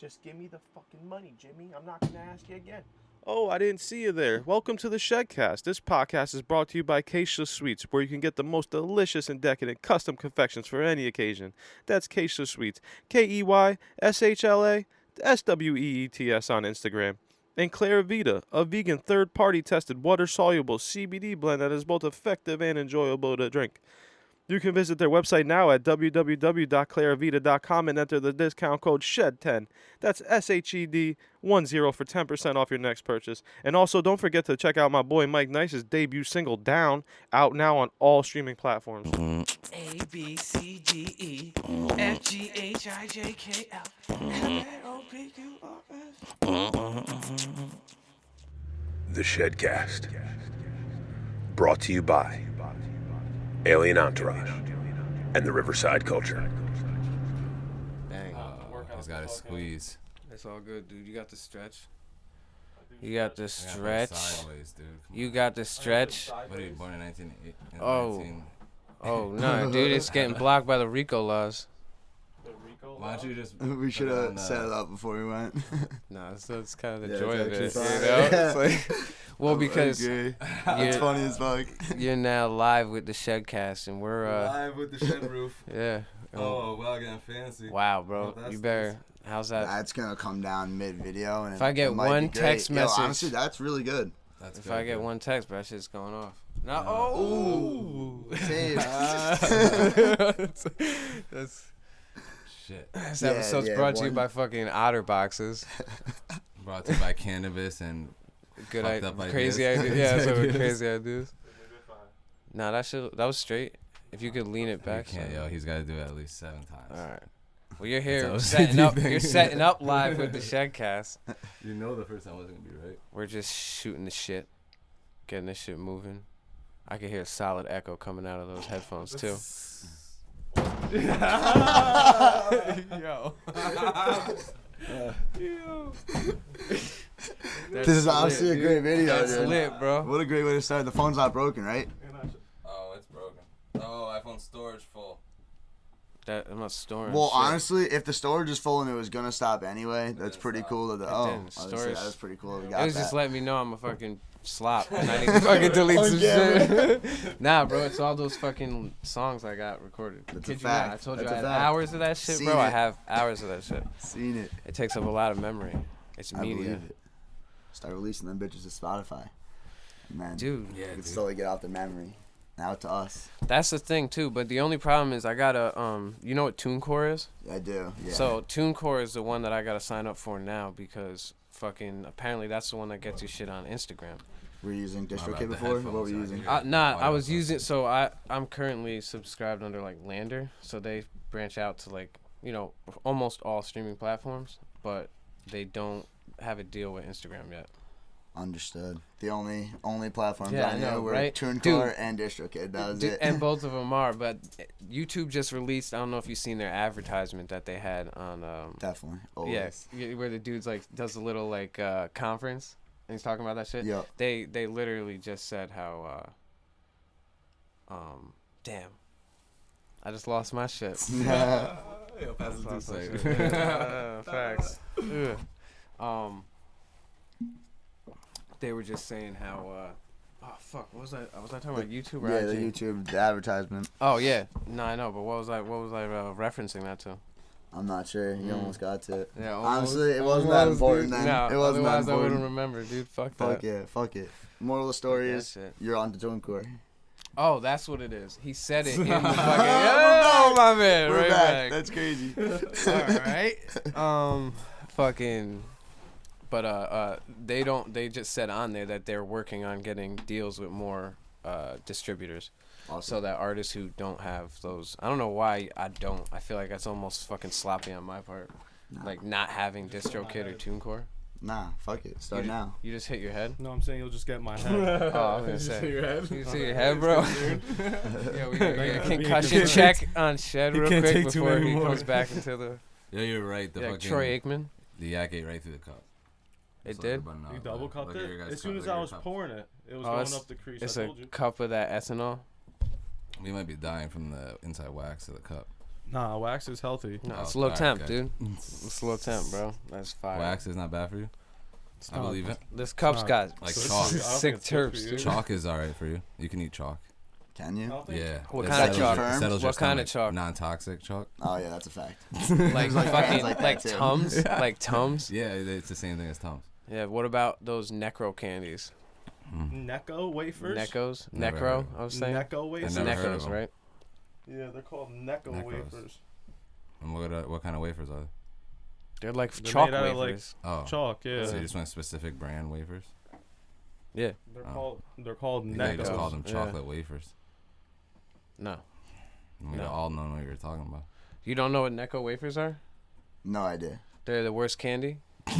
Just give me the fucking money, Jimmy. I'm not going to ask you again. Oh, I didn't see you there. Welcome to the ShedCast. This podcast is brought to you by Keisha Sweets, where you can get the most delicious and decadent custom confections for any occasion. That's Keisha Sweets. KEYSHLA SWEETS on Instagram. And Clara Vita, a vegan third-party tested water-soluble CBD blend that is both effective and enjoyable to drink. You can visit their website now at www.claravita.com and enter the discount code SHED10. That's SHED10 for 10% off your next purchase. And also, don't forget to check out my boy Mike Nice's debut single, Down, out now on all streaming platforms. A, B, C, D, E, F, G, H, I, J, K, L, M, N, O, P, Q, R, S. The ShedCast. Brought to you by Alien Entourage and the Riverside culture. Dang. He's got to squeeze. It's all good, dude. You got the stretch. You got the stretch. Sideways, dude. You got the stretch. What are you born in 1980? Oh, no, dude. It's getting blocked by the RICO laws. Why don't you just... We should have set it up before we went. Nah, so it's kind of the Yeah, joy of it's it. actually You know? fun. It's like, well, because it's funny as fuck. you're now live with the ShedCast, and we're Live with the shed roof. yeah. Oh, wow, getting fancy. Wow, bro. Oh, You better. How's that? That's gonna come down mid-video, and If I get it might one be great. text message- Yo, honestly, that's really good. That's If good, I get dude. one text, bro, that shit's going off. No. Oh. Save. That's. Shit. This Yeah, episode's yeah, brought to you one- by fucking Otter Boxes. Brought to you by cannabis and Good fucked idea. up Crazy ideas. idea. Yeah, so Ideas. crazy ideas. Nah, that was straight. If you could lean it back. You can't, so- yo. He's got to do it at least 7 times. All right. Well, you're here That's setting how up. OCD You're thing. setting up live with the ShedCast. You know the first time wasn't going to be right. We're just shooting the shit, getting this shit moving. I can hear a solid echo coming out of those headphones too. Yo. This is honestly a great video, That's dude. lit, bro. What a great way to start. The phone's not broken, right? Oh, it's broken. Oh, iPhone storage full. I'm not storing. Well, shit. honestly, if the storage is full and it was gonna stop anyway, that's pretty stop. cool. didn't. Honestly, Storage- that's pretty cool. We It got was that. just letting me know I'm a fucking slop and I need to fucking delete some shit. Nah, bro, it's all those fucking songs I got recorded. That's Kid a you not, I fact. told you That's I a had fact. hours of that shit, Seen bro. I it. have hours of that shit. Seen it. It takes up a lot of memory. It's I media. believe it. Start releasing them bitches to Spotify. Man, Dude, you can slowly get off the memory. Now to us. that's the thing too. But the only problem is I gotta you know what TuneCore is? I do. Yeah. So TuneCore is the one that I gotta sign up for now because fucking apparently that's the one that gets you shit on Instagram. Were you using bad, DistroKid the before? What were headphones, you I using? can Nah, I was using I'm currently subscribed under like Lander, so they branch out to like almost all streaming platforms, but they don't have a deal with Instagram yet. Understood. The only platforms Yeah, I I knew know, were right? TuneCore Dude. and DistroKid. That was Dude, it. and both of them are, but YouTube just released. I don't know if you've seen their advertisement that they had on. Definitely. Always. Yes, where the dude's like does a little like conference and he's talking about that shit. Yep. They literally just said how damn, I just lost my shit. Yo, pass it to Lost my Sagan. shit. Facts. Ugh. They were just saying how oh fuck, what was I talking about YouTube or Yeah, IG? the YouTube the advertisement. Oh yeah, no I know, but what was I referencing that to? I'm not sure. You almost got to it. Yeah, Honestly, it wasn't that important then. No, It wasn't that otherwise I wouldn't important. remember, dude. Fuck Fuck that. yeah, fuck it. Moral of the story Fuck that is shit. you're on to TuneCore. Oh, that's what it is. He said it in the fucking. Oh my man, We're right back. back. That's crazy. All right. Fucking. But they don't. They just said on there that they're working on getting deals with more distributors, Awesome. so that artists who don't have those. I don't know why I don't. I feel like that's almost fucking sloppy on my part, like not having DistroKid or TuneCore. Nah, fuck it. Start you now. You just hit your head. No, I'm saying you'll just get my head. Oh, I was gonna say. your head? You see your head, bro? Yeah, we gotta get a He concussion can't check on Shed he real can't quick take too before he many more. comes back into the. Yeah, you're right. The Yeah, fucking Troy Aikman. The yak ate right through the cup. It So did? everybody knows You that. double cupped Look at your it? guys' As soon cup, as look at I your was cup. pouring it, it was Oh, going it's- up the crease. It's I a told you. cup of that ethanol. We might be dying from the inside wax of the cup. Nah, wax is healthy. No, Oh, it's low alright, temp, okay. dude. It's low temp, bro. That's fire. Wax is not bad for you. It's I not- believe it. This cup's not- got Like So chalk. I don't sick think it's good for terps, you. dude. Chalk is alright for you. You can eat chalk. Can you? Yeah. What It kind of settles chalk? your- it settles your What kind of stomach. chalk? Non-toxic chalk. Oh yeah, that's a fact. Like Like fucking fans like that, like too. Tums, like Tums. Yeah, it's the same thing as Tums. Yeah. What about those necro candies? Necco wafers. Neckos, Never heard necro. of I was saying. Necco wafers. never heard of Neckos, them. right? Yeah, they're called Necco Neckos. wafers. And what kind of wafers are they? They're like They're chalk made out of, wafers. Oh. Chalk, yeah. So you just want specific brand wafers? Yeah. They're called You guys just Neckos. call them Yeah. chocolate wafers. No. We No. all know what you're talking about. You don't know what necco wafers are? No idea. They're the worst candy.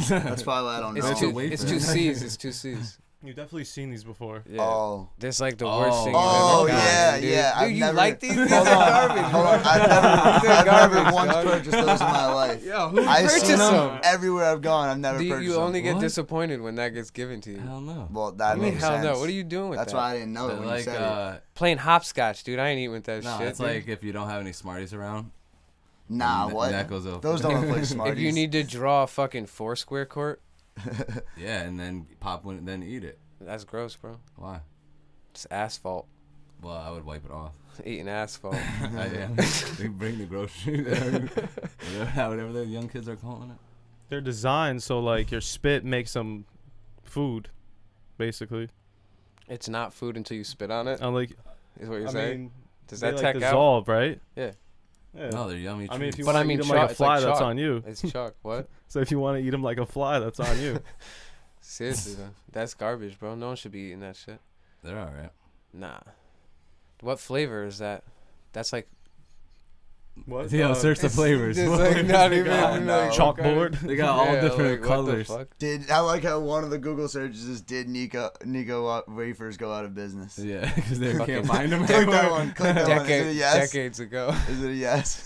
That's probably why I don't know. It's two C's. It's two C's. You've definitely seen these before. Yeah. Oh. That's like the Oh. worst thing. Oh, you've ever yeah, gotten, dude. yeah, I've Dude, you never- like these? These Hold are on. garbage. Hold on. bro. I've These are never garbage, once dog. purchased those in my life. Yo, who I've purchased seen them them? everywhere I've gone. I've never Do purchased you only them. get What? disappointed when that gets given to you? Hell no. Well, that I mean, makes hell sense. no. What are you doing with That's that? why I didn't know it They're when like, you said it. Playing hopscotch, dude. I ain't eating with that no, shit. it's dude. like if you don't have any Smarties around. Nah, Ne- what? Neckos will- Those don't replace Smarties. if you need to draw a fucking Foursquare court, Yeah, and then pop one, then eat it. that's gross, bro. Why? It's asphalt. Well, I would wipe it off. Eating asphalt. They bring the grocery there. whatever the young kids are calling it. They're designed so like your spit makes them food, basically. It's not food until you spit on it. I'm like, Is what you're I saying? mean, Does they that like check out? dissolve, right? Yeah. Yeah. No, they're yummy. I mean, if you treats. But want I to mean, eat them like a it's like fly, that's chalk. on you. It's chalk. What? So if you want to eat them like a fly, that's on you. Seriously though, that's garbage, bro. No one should be eating that shit. They're all right. Nah. What flavor is that? That's like What? Yeah, search the flavors. It's What like flavors not they even got? no. Chalkboard. They got all Yeah, different like, what the colors. fuck? I like how one of the Google searches is did Nico wafers go out of business? Yeah, because they Fucking- can't find them. Click that everywhere. one. Click that one. Is it a yes? Decades ago. Is it a yes?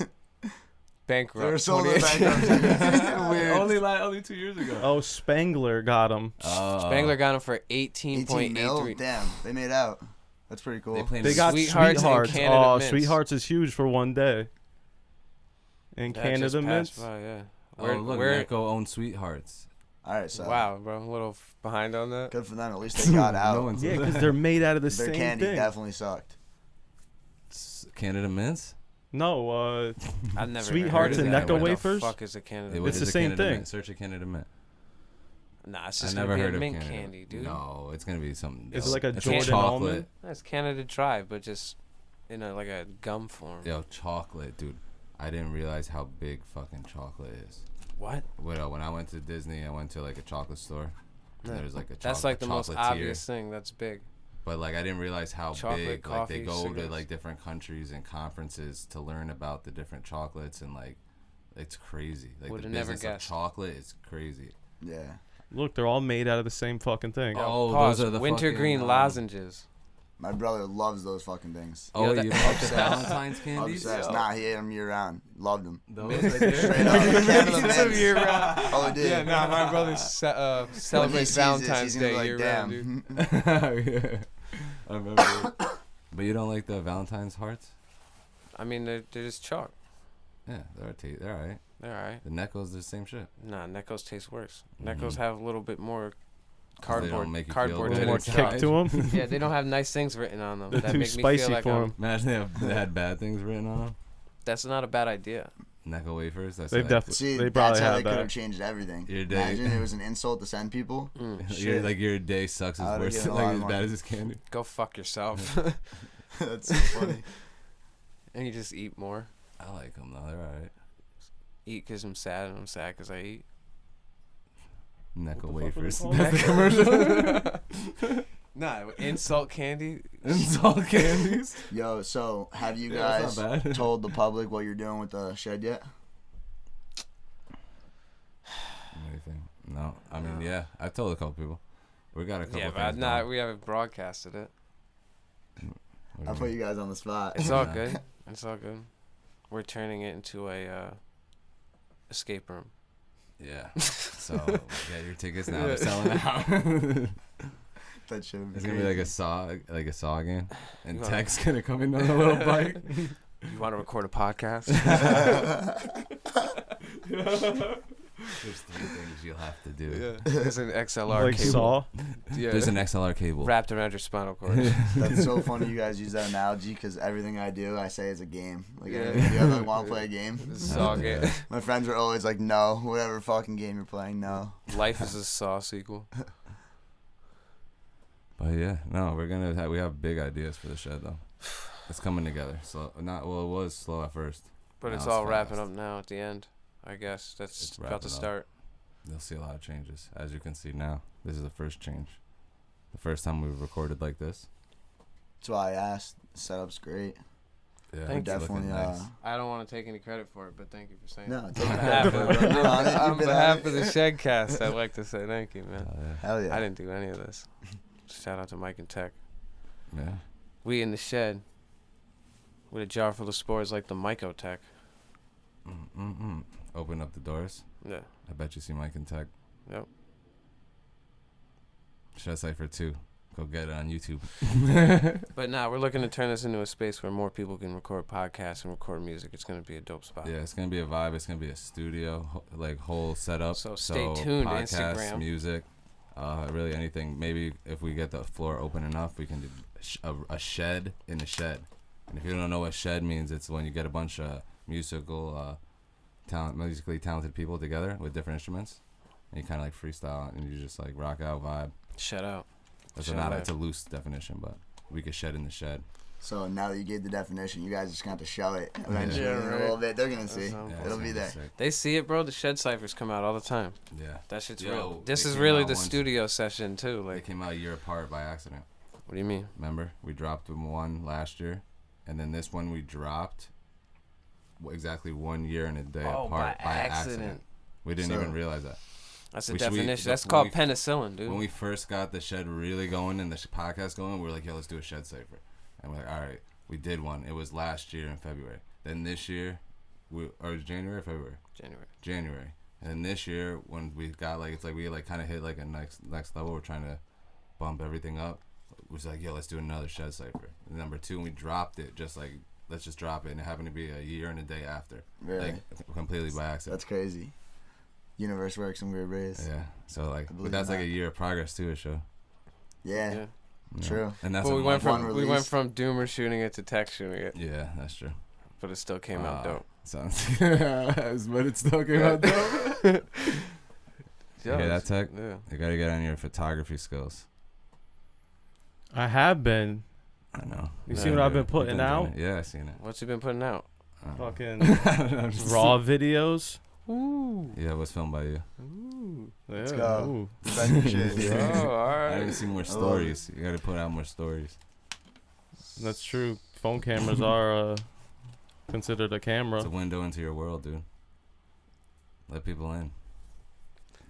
They were Bankrupt. sold in 28. bankruptcy. Weird. only 2 years ago. Oh, Spangler got them. Spangler got him for 18 mil? 18.83. Damn, they made out. That's pretty cool. They play They got Sweethearts Sweethearts. and Canada Oh, Mints. Sweethearts is huge for one day. And That Canada just passed Mints. by, yeah. Oh, look, Necco owns Sweethearts. All right, so Wow, bro. A little behind on that. good for them. At least they got out. No one's Yeah, because they're made out of the Their same candy thing. definitely sucked. Canada Mints. No, I've never Sweethearts even and heard of that. Necco What the wafers? fuck is a Canada Hey, Mint? what It's is the a same Canada thing. Mint? Search a Canada Mint. Nah, it's I just never gonna be heard a of mint Canada. candy, dude. No, it's gonna be something. Is it else. like a It's Jordan chocolate. almond? That's Canada Dry, but just in a like a gum form. Yo, chocolate, dude. I didn't realize how big fucking chocolate is. What? When I went to Disney, I went to like a chocolate store. And Yeah. there's like a chocolate. That's like the most chocolatier. obvious thing. That's big. But like I didn't realize how Chocolate, big. Like they coffee, go cigarettes. to like different countries and conferences to learn about the different chocolates and like it's crazy. Like Would've the never business of guessed. chocolate is crazy. Yeah. Look, they're all made out of the same fucking thing. Oh, Pause. those are the wintergreen fucking, lozenges. My brother loves those fucking things. Oh, Yo, you that- love the Valentine's candies? Obsessed. Nah, he ate them year round. Loved them. Those right there. Straight up. Canada Some Mints. year round. Oh, dude. Yeah, nah, my brother When he celebrates sees this, Valentine's he's gonna Day be year like, round, dude. damn. Yeah. I remember it. But you don't like the Valentine's hearts? I mean, they're just chalk. Yeah, they're alright. They're alright. The Necco's the same shit. Nah, Neckos taste worse. Neckos have a little bit more They don't cardboard. make you Cardboard feel A to little good more it. kick to them. Yeah, they don't have nice things written on them. They're that too make me spicy feel like for I'm- them. Imagine they had bad things written on them. That's not a bad idea. Necco wafers. That's They've like, definitely. See, They that's probably how they have could have that. changed everything. Your day. Imagine it was an insult to send people. Your, like your day sucks I as would've worse, given a like lot as more. bad as this candy. Go fuck yourself. That's so funny. And you just eat more. I like them though. They're alright. Eat because I'm sad, and I'm sad because I eat. Necco the fuck were they wafers. called? That's the commercial. Nah, insult candy. Insult candies. Yo, so have you Yeah, guys that's not bad. told the public what you're doing with the shed yet? Anything? No. I mean, yeah. I've told a couple people. We got a couple. Yeah, things but going. we haven't broadcasted it. What I do put you you guys on the spot. It's all Yeah. good. It's all good. We're turning it into a escape room. mean? Yeah. So get your tickets now. They're selling out. That should It's gonna be like a saw game, and Wow. Tech's gonna come in on a little bike. You want to record a podcast? There's 3 things you'll have to do. There's an XLR Like cable. Saw. Yeah. There's an XLR cable. wrapped around your spinal cord. That's so funny you guys use that analogy because everything I do, I say is a game. Like, Yeah. if you ever want to play a game? This is Saw game. My friends are always like, no, whatever fucking game you're playing, no. Life is a Saw sequel. But yeah, no, we have big ideas for the shed though. It's coming together. So it was slow at first. But Now it's it's all wrapping fast. up now at the end. I guess that's It's about to wrapping up. start. You'll see a lot of changes. As you can see now, this is the first change. The first time we've recorded like this. That's why I asked. The setup's great. Yeah, Thank it's you. looking Definitely, nice. I don't want to take any credit for it, but thank you for saying No, it. take On credit behalf for of, it, bro. You're on it. You've on been behalf on of the it. ShedCast, I'd like to say thank you, man. Yeah. Hell yeah. I didn't do any of this. Shout out to Mike and Tech. Yeah. We in the shed with a jar full of spores like the Mycotech. Open up the doors. Yeah. I bet you see Mike and Tech. Yep. Shed Cypher 2. Go get it on YouTube. But now we're looking to turn this into a space where more people can record podcasts and record music. It's going to be a dope spot. Yeah, it's gonna be a vibe. It's gonna be a studio, whole setup. So stay tuned, podcasts, Instagram. music, really anything. Maybe if we get the floor open enough, we can do a shed in a shed. And if you don't know what shed means, it's when you get a bunch of musically talented people together with different instruments, and you kind of like freestyle and you just like rock out vibe. Shut out. That's Shed not life. it's a loose definition, but we could shed in the shed. So now that you gave the definition, you guys just gonna have to show it eventually Yeah, in a right. little bit. They're gonna see. sounds Yeah, It'll it's be gonna there. sick. They see it, bro. The Shed Ciphers come out all the time. Yeah, That shit's Yo, real. This they is came really out the once. studio session, too. they Like, came out a year apart by accident. what do you mean? Remember, we dropped one last year, and then this one we dropped exactly 1 year and a day Oh, apart by accident. We didn't So- even realize that. That's a We should- we- definition. the- That's when called we- penicillin, dude. When we first got the shed really going and the podcast going, we were like, yo, let's do a shed cipher. And we're like, all right, we did one. It was last year in February. Then this year, or January or February? January. And then this year, when we got like, it's like we like kind of hit like a next level. We're trying to bump everything up. It was like, yo, let's do another shed cipher. And number 2, and we dropped it just like, let's just drop it. And it happened to be a year and a day after. Really? Like, completely by accident. That's crazy. Universe works in weird ways. Yeah. So like, believe but that's in like that. a year of progress too, a show. Yeah. Yeah. You know? True. And that's But a we went month- one from release. Doomer shooting it to Tech shooting it, Yeah, that's true. but it still came out dope. Sounds but it still came out dope. You hear that, Tech? Yeah. You gotta get on your photography skills. I have been. I know. You see what I've been You've putting doing out? it. Yeah, I seen it. What's he been putting out? Fucking I'm just- raw videos. Ooh. Yeah, it was filmed by you. Ooh. Yeah. Let's go. Ooh. Better shit. Oh, all I right. didn't see more love stories. You gotta put out more stories. That's true. Phone cameras are considered a camera. It's a window into your world, dude. Let people in.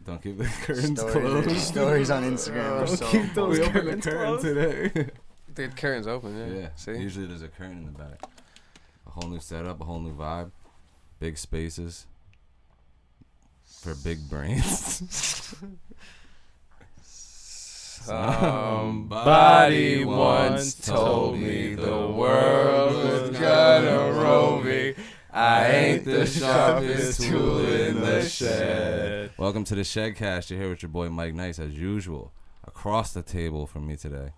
Don't keep the curtains closed. Stories on Instagram are Don't so keep those We opened the curtains curtain closed. today. The curtain's open, yeah. Yeah. See? Usually there's a curtain in the back. A whole new setup, a whole new vibe. Big spaces. For big brains. Somebody once told me the world was gonna roll me. I ain't the sharpest tool in the shed. Welcome to the ShedCast. You're here with your boy Mike Nice as usual. Across the table from me today.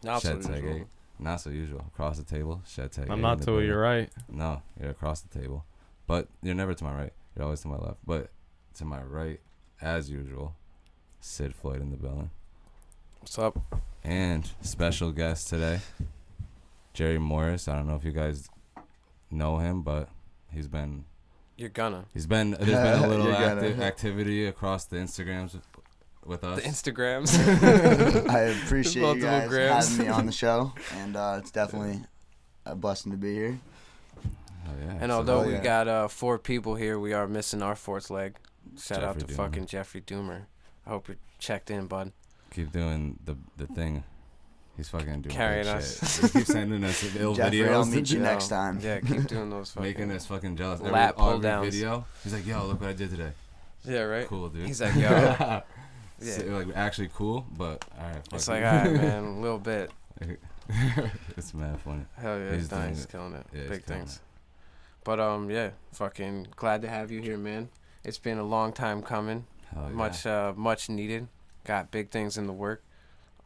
Not so Shed Tag usual. 8. Not so usual. Across the table, Shed Tag 8 I'm in not the to building. your right. No, you're across the table. But you're never to my right. You're always to my left. But to my right, as usual, Sid Floyd in the building. What's up? And special guest today, Jerry Morris. I don't know if you guys know him, but there's been You're gonna. there's been a little You're gonna. activity across the Instagrams with us. The Instagrams. I appreciate you Multiple guys grams. having me on the show, and it's definitely a blessing to be here. Oh, yeah. And So- although Oh, we yeah. got 4 people here, we are missing our 4th leg. Shout out to Jeffrey Doomer. fucking Jeffrey Doomer. I hope you're checked in, bud. keep doing the thing. He's fucking doing Carrying good us. shit. He keeps sending us ill Jeffrey, videos. I'll meet you Yo, next time. Yeah, keep doing those fucking. Making us fucking jealous. Lat Every pull-downs. video, he's like, "Yo, look what I did today." Yeah, right. Cool, dude. He's like, yo. Yeah. So, like actually cool, but all right. It's fuck like, it. all right, man, a little bit. It's mad funny. Hell yeah, He's he's doing nice, it. killing it. Yeah, he's Big killing things. But yeah, fucking glad to have you here, man. It's been a long time coming. Hell yeah. Much needed. Got big things in the work.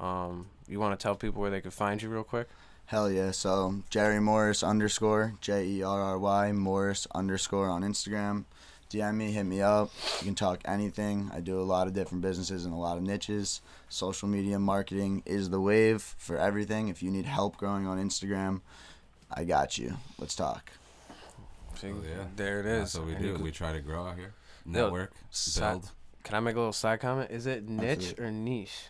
You want to tell people where they could find you real quick? Hell yeah. So Jerry Morris _ JERRY Morris _ on Instagram. DM me, hit me up. You can talk anything. I do a lot of different businesses and a lot of niches. Social media marketing is the wave for everything. If you need help growing on Instagram, I got you. Let's talk. See, Oh, yeah. there it That's is. what we And you do. could- We try to grow out here. Network, build. Can I make a little side comment? Is it niche Absolutely. or niche?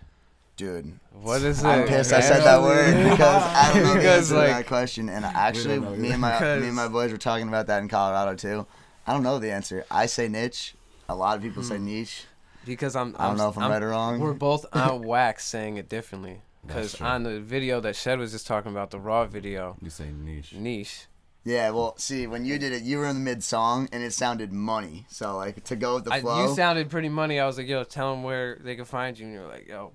Dude, What is it? I'm pissed I man? said that word because I don't know the Because, answer to like- that question. And actually, know me and my boys were talking about that in Colorado too. I don't know the answer. I say niche. A lot of people say niche. Because I don't know if I'm right or wrong. We're both on wax saying it differently. That's Because true. on the video that Shed was just talking about, the raw video, You say niche. Yeah, well, see, when you did it, you were in the mid-song, and it sounded money. So, like, to go with the flow. you sounded pretty money. I was like, yo, tell them where they can find you. And you were like, yo,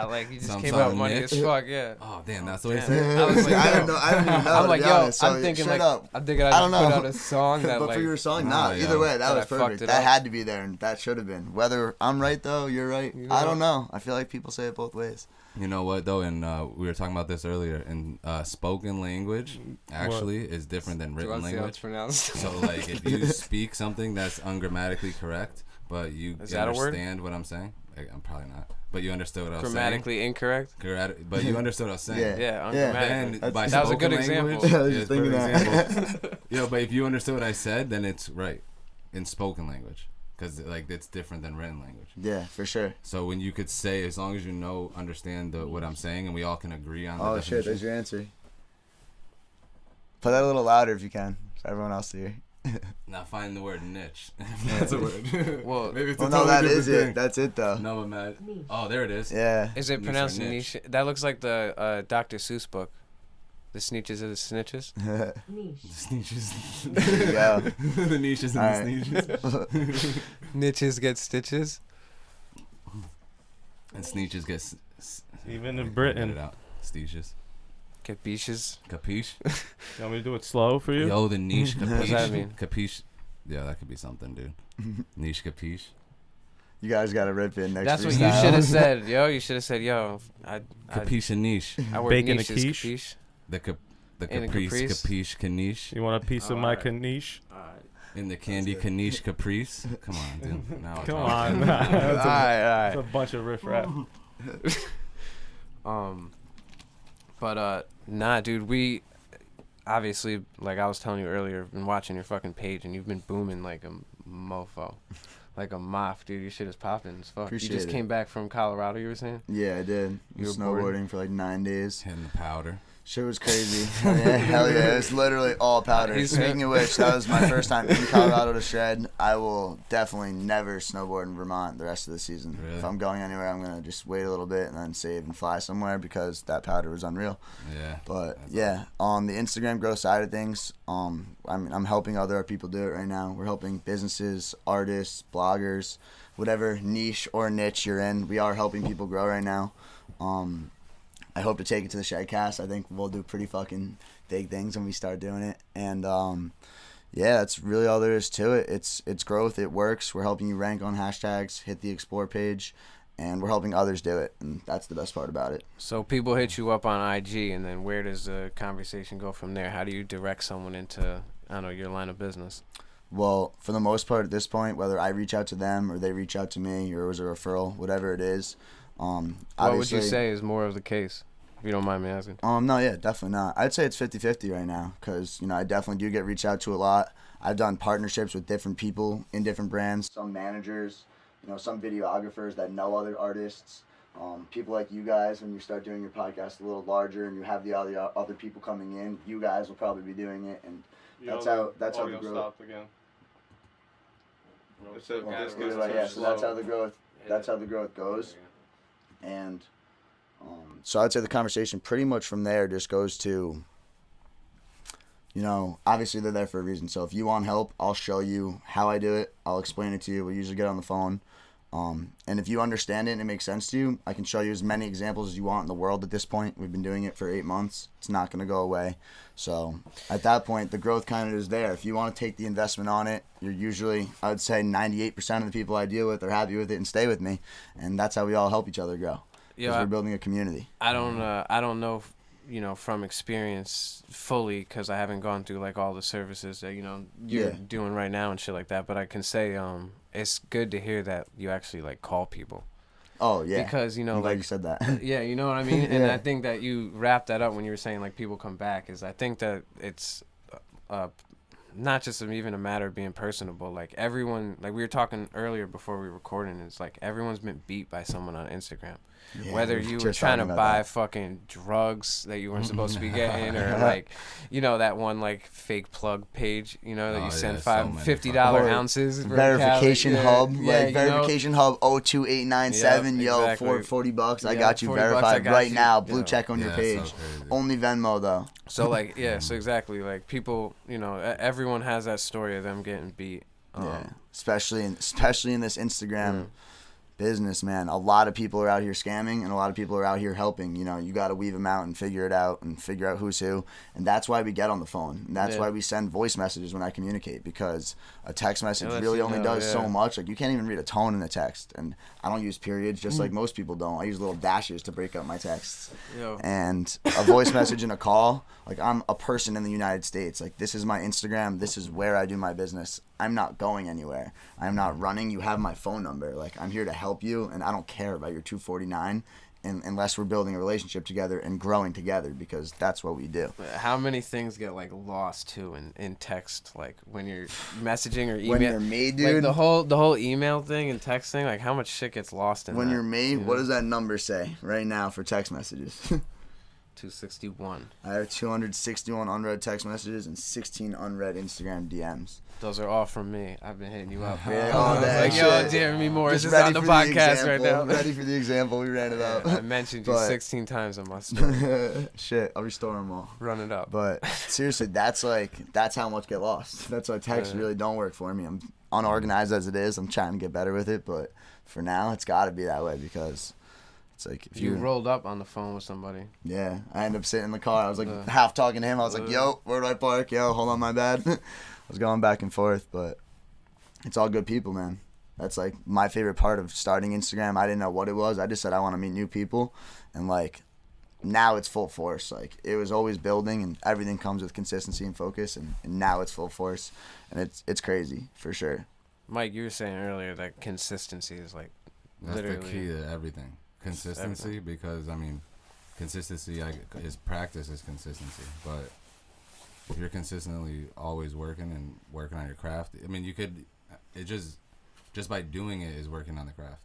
like you just Some came sort out of money niche? as fuck, yeah. Oh, damn, that's the way you Damn. say it. I was like, I yo. don't know. I don't even know. I'm to like, be yo, honest. So, I'm thinking straight like, up. I'm thinking I I just don't put know. out a song that But like, for your song, Oh, nah. yeah. Either way, that That I was fucked perfect. it That up. had to be there, and that should have been. Whether I'm right though, you're right. I don't know. I feel like people say it both ways. You know what though, and we were talking about this earlier. And spoken language actually is different than do you written want to see how language. it's pronounced? So like, if you speak something that's ungrammatically correct, but you Is that a word? understand what I'm saying, I'm probably not. But you understood what I was Grammatically incorrect? saying. But you understood what I was saying. Yeah. Yeah, Yeah. ungrammatically. Then by That was a good spoken example. language, I was yeah, just it's a thinking perfect that. example. But if you understood what I said, then it's right in spoken language, because like it's different than written language. Yeah, for sure. So when you could say, as long as you understand what I'm saying, and we all can agree on the Oh definition. shit, there's your answer. Put that a little louder if you can, for everyone else to hear. Now find the word niche. That's a word. Well, maybe it's Well, a no, totally that different is thing. it. That's it though. No, but Matt. Oh, there it is. Yeah. is it Niche or pronounced niche? niche? That looks like the Dr. Seuss book. The Sneeches are the Snitches. There The sneeches. you go. The niches and Alright. the sneeches. Niches get stitches. And sneeches get. Even in Get Britain. it out. Steeches. Get beaches. Capiche? You want me to do it slow for you? Yo, the niche capiche. What does that mean? Capiche. Yeah, that could be something, dude. Niche capiche. You guys got to rip in next. That's what you freestyle. should have said, yo. You should have said, yo. Capiche and niche. I work Bacon a niches, quiche? capiche? The In a caprice, caprice? capiche, caniche. You want a piece of Oh, my alright. caniche? In the candy caniche caprice. Come on, dude. Now we're Come talking. on. That's a, Alright, that's a bunch of riffraff. But nah, dude, we obviously, like I was telling you earlier, been watching your fucking page and you've been booming like a mofo, like a moth, dude. Your shit is popping as fuck. Appreciate you just it. came back from Colorado, you were saying? Yeah, I did. You Was were bored? snowboarding for like 9 days. Hitting the powder. Shit was crazy. Hell yeah. It was literally all powder. He's- Speaking of which, that was my first time in Colorado to shed. I will definitely never snowboard in Vermont the rest of the season. Really? If I'm going anywhere, I'm going to just wait a little bit and then save and fly somewhere because that powder was unreal. Yeah. But That's yeah, on the Instagram growth side of things, I'm helping other people do it right now. We're helping businesses, artists, bloggers, whatever niche or niche you're in. We are helping people grow right now. I hope to take it to the ShedCast. I think we'll do pretty fucking big things when we start doing it. And yeah, that's really all there is to it. It's growth. It works. We're helping you rank on hashtags, hit the explore page, and we're helping others do it. And that's the best part about it. So people hit you up on IG, and then where does the conversation go from there? How do you direct someone into, I don't know, your line of business? Well, for the most part at this point, whether I reach out to them or they reach out to me or it was a referral, whatever it is, What would you obviously- say is more of the case, if you don't mind me asking? No, yeah, definitely not. I'd say it's 50-50 right now because, I definitely do get reached out to a lot. I've done partnerships with different people in different brands. Some managers, some videographers that know other artists. People like you guys, when you start doing your podcast a little larger and you have the other people coming in, you guys will probably be doing it. And that's how the growth. Again. Well, so that's how the growth goes. And so I'd say the conversation pretty much from there just goes to, obviously they're there for a reason. So if you want help, I'll show you how I do it. I'll explain it to you. We usually get on the phone. And if you understand it and it makes sense to you, I can show you as many examples as you want in the world at this point. We've been doing it for 8 months. It's not going to go away. So at that point, the growth kind of is there. If you want to take the investment on it, you're usually, I would say 98% of the people I deal with are happy with it and stay with me. And that's how we all help each other grow. Because we're building a community. I don't know, from experience fully, because I haven't gone through like all the services that you're doing right now and shit like that. But I can say it's good to hear that you actually like call people. Oh yeah. Because I'm glad you said that. Yeah, you know what I mean. And I think that you wrapped that up when you were saying like people come back. Is I think that it's not just even a matter of being personable. Like everyone, like we were talking earlier before we were recording, it's like everyone's been beat by someone on Instagram. Yeah, whether you were trying to buy fucking drugs that you weren't supposed to be getting, or like, that one like fake plug page, that you send $50 ounces. Verification hub, verification hub 02897, exactly. $40. I got you verified right now. Blue check on your page. Only Venmo though. So like, so exactly, like people, everyone has that story of them getting beat. Especially in this Instagram business, man. A lot of people are out here scamming and a lot of people are out here helping. You got to weave them out and figure it out and figure out who's who. And that's why we get on the phone. And that's why we send voice messages when I communicate, because a text message really only does so much. Like you can't even read a tone in the text. And I don't use periods just like most people don't. I use little dashes to break up my texts. And a voice message and a call, like I'm a person in the United States. Like this is my Instagram. This is where I do my business. I'm not going anywhere. I'm not running. You have my phone number. Like I'm here to help you, and I don't care about your 249 unless we're building a relationship together and growing together, because that's what we do. How many things get like lost too in text, like when you're messaging or email? When you're made, dude. Like the whole email thing and text thing, like how much shit gets lost in when that? You're made, what does that number say right now for text messages? 261. I have 261 unread text messages and 16 unread Instagram DMs. Those are all from me. I've been hitting you up. Yo, damn me more. Just on the podcast right now. I'm ready for the example. We ran it up. I mentioned you 16 times on my story. Shit, I'll restore them all. Run it up. But seriously, that's how much get lost. That's why texts really don't work for me. I'm unorganized as it is. I'm trying to get better with it, but for now, it's got to be that way, because it's like if you rolled up on the phone with somebody. Yeah, I ended up sitting in the car. I was like half talking to him. I was like, "Yo, where do I park? Yo, hold on, my bad." I was going back and forth, but it's all good people, man. That's like my favorite part of starting Instagram. I didn't know what it was. I just said I want to meet new people, and like now it's full force. Like it was always building, and everything comes with consistency and focus, and now it's full force, and it's crazy for sure. Mike, you were saying earlier that consistency is like that's the key to everything. Consistency, because I mean, consistency is practice is consistency, but if you're consistently always working on your craft, I mean, you could, it just by doing it is working on the craft.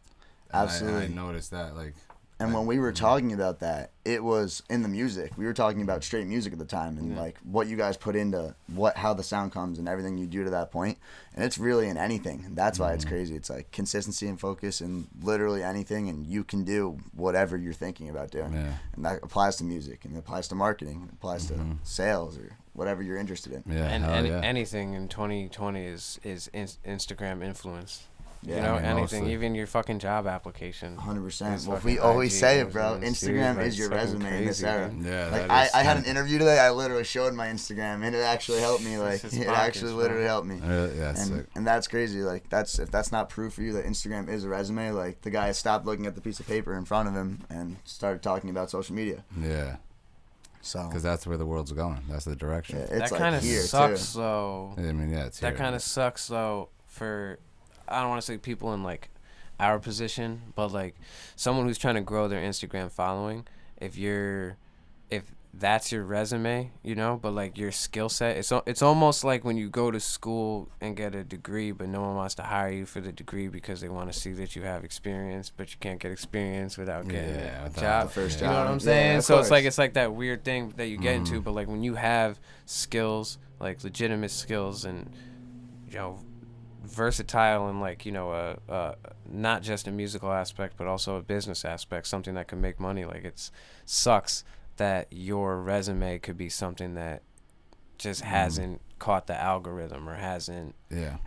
And absolutely. I noticed that, like. And when we were talking about that, it was in the music. We were talking about straight music at the time, and like what you guys put into how the sound comes and everything you do to that point. And it's really in anything. And that's why it's crazy. It's like consistency and focus in literally anything, and you can do whatever you're thinking about doing. Yeah. And that applies to music, and it applies to marketing, it applies to sales, or whatever you're interested in. Yeah, and anything in 2020 is Instagram influence. Yeah, anything, even your fucking job application. 100%. Well, we always say it, bro. Instagram is your resume in this era. Yeah, like I had an interview today. I literally showed my Instagram, and it actually helped me. Like it actually literally helped me. And that's crazy. Like if that's not proof for you that Instagram is a resume, like the guy stopped looking at the piece of paper in front of him and started talking about social media. Yeah. So, because that's where the world's going. That's the direction. Yeah, it's that kind of sucks, though. I mean, yeah, that kind of sucks, though, for, I don't want to say people in, like, our position, but, like, someone who's trying to grow their Instagram following, if that's your resume, but, like, your skill set, it's almost like when you go to school and get a degree, but no one wants to hire you for the degree because they want to see that you have experience, but you can't get experience without getting a job. The first job. You know what I'm saying? So it's like that weird thing that you get into, but, like, when you have skills, like, legitimate skills and, versatile and, like, not just a musical aspect, but also a business aspect, something that can make money, like, it sucks that your resume could be something that just hasn't caught the algorithm or hasn't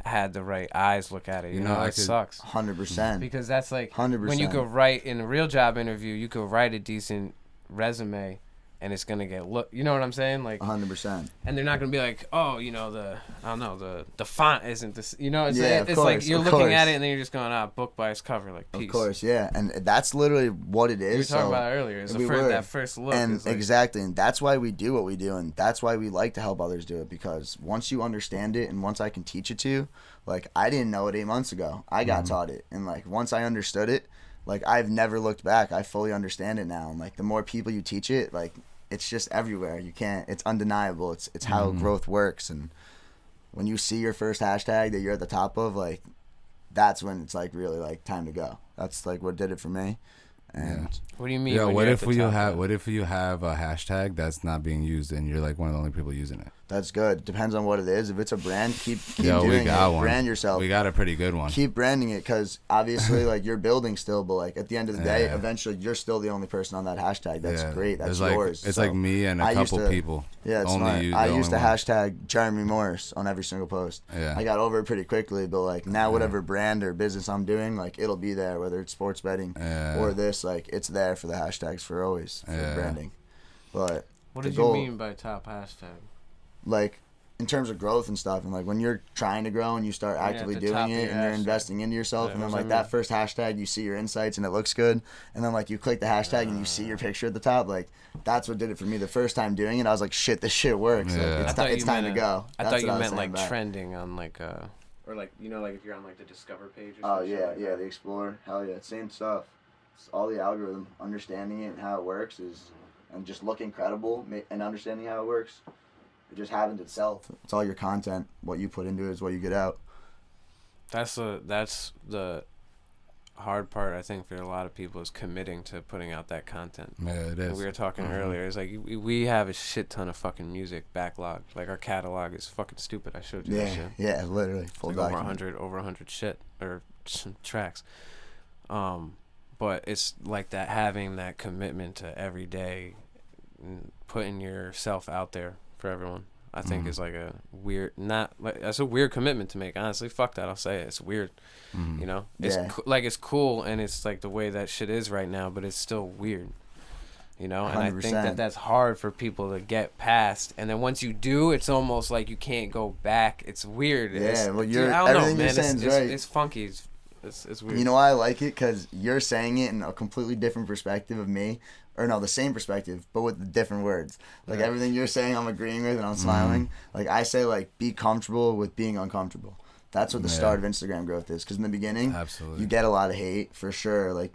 had the right eyes look at it. You know, it sucks. 100%. Because that's like 100%. when you could write in a real job interview, you could write a decent resume and it's gonna get you know what I'm saying? Like 100%. And they're not gonna be like, oh, you know, the font isn't this, you know, it's course, like you're looking at it and then you're just going, book by its cover, like peace. Of course, yeah, and that's literally what it is. We were talking about it earlier. It's that first look. And like, exactly, and that's why we do what we do, and that's why we like to help others do it, because once you understand it and once I can teach it to you, like I didn't know it 8 months ago. I got taught it, and like once I understood it, like I've never looked back. I fully understand it now, and like the more people you teach it, like it's just everywhere. You can't. It's undeniable. It's how growth works, and when you see your first hashtag that you're at the top of, like that's when it's like really like time to go. That's like what did it for me. And what do you mean? Yeah, what if you have a hashtag that's not being used and you're like one of the only people using it? That's good. Depends on what it is. If it's a brand, keep Yo, doing we got it. One. Brand yourself. We got a pretty good one. Keep branding it, because obviously like you're building still, but like at the end of the day, eventually you're still the only person on that hashtag. That's great. That's yours. It's like me and a couple people. Yeah, it's only I used to hashtag Jeremy Morris on every single post. Yeah. I got over it pretty quickly, but like now whatever brand or business I'm doing, like it'll be there, whether it's sports betting or this, like it's there for the hashtags for always for branding. But what did you mean by top hashtag? Like in terms of growth and stuff, and like when you're trying to grow and you start actively doing it and you're investing into yourself, and then like that first hashtag, you see your insights and it looks good, and then like you click the hashtag and you see your picture at the top, like that's what did it for me the first time doing it. I was like, shit, this shit works. Like, it's time to go. I thought you meant like trending on like or like, you know, like if you're on like the Discover page or something. Oh yeah, the Explorer, hell yeah, same stuff. It's all the algorithm, understanding it and how it works and just looking credible and understanding how it works. It just happens itself. It's all your content. What you put into it is what you get out. That's the hard part, I think, for a lot of people, is committing to putting out that content. Yeah, it is. And we were talking earlier. It's like we have a shit ton of fucking music backlog. Like our catalog is fucking stupid. I showed you that shit. Yeah, literally full like document. over 100 shit or tracks. But it's like that, having that commitment to every day, putting yourself out there for everyone, I think is like a weird, that's a weird commitment to make, honestly. Fuck that, I'll say it. It's weird. You know, it's it's cool, and it's like the way that shit is right now, but it's still weird, you know. And 100%. I think that's hard for people to get past, and then once you do, it's almost like you can't go back. It's weird. I don't know, man. It's funky. It's weird. You know why I like it? Because you're saying it in a completely different perspective of me. Or no, the same perspective, but with the different words. Like everything you're saying, I'm agreeing with and I'm smiling. Like I say, like, be comfortable with being uncomfortable. That's what the start of Instagram growth is. Because in the beginning, you get a lot of hate, for sure. Like,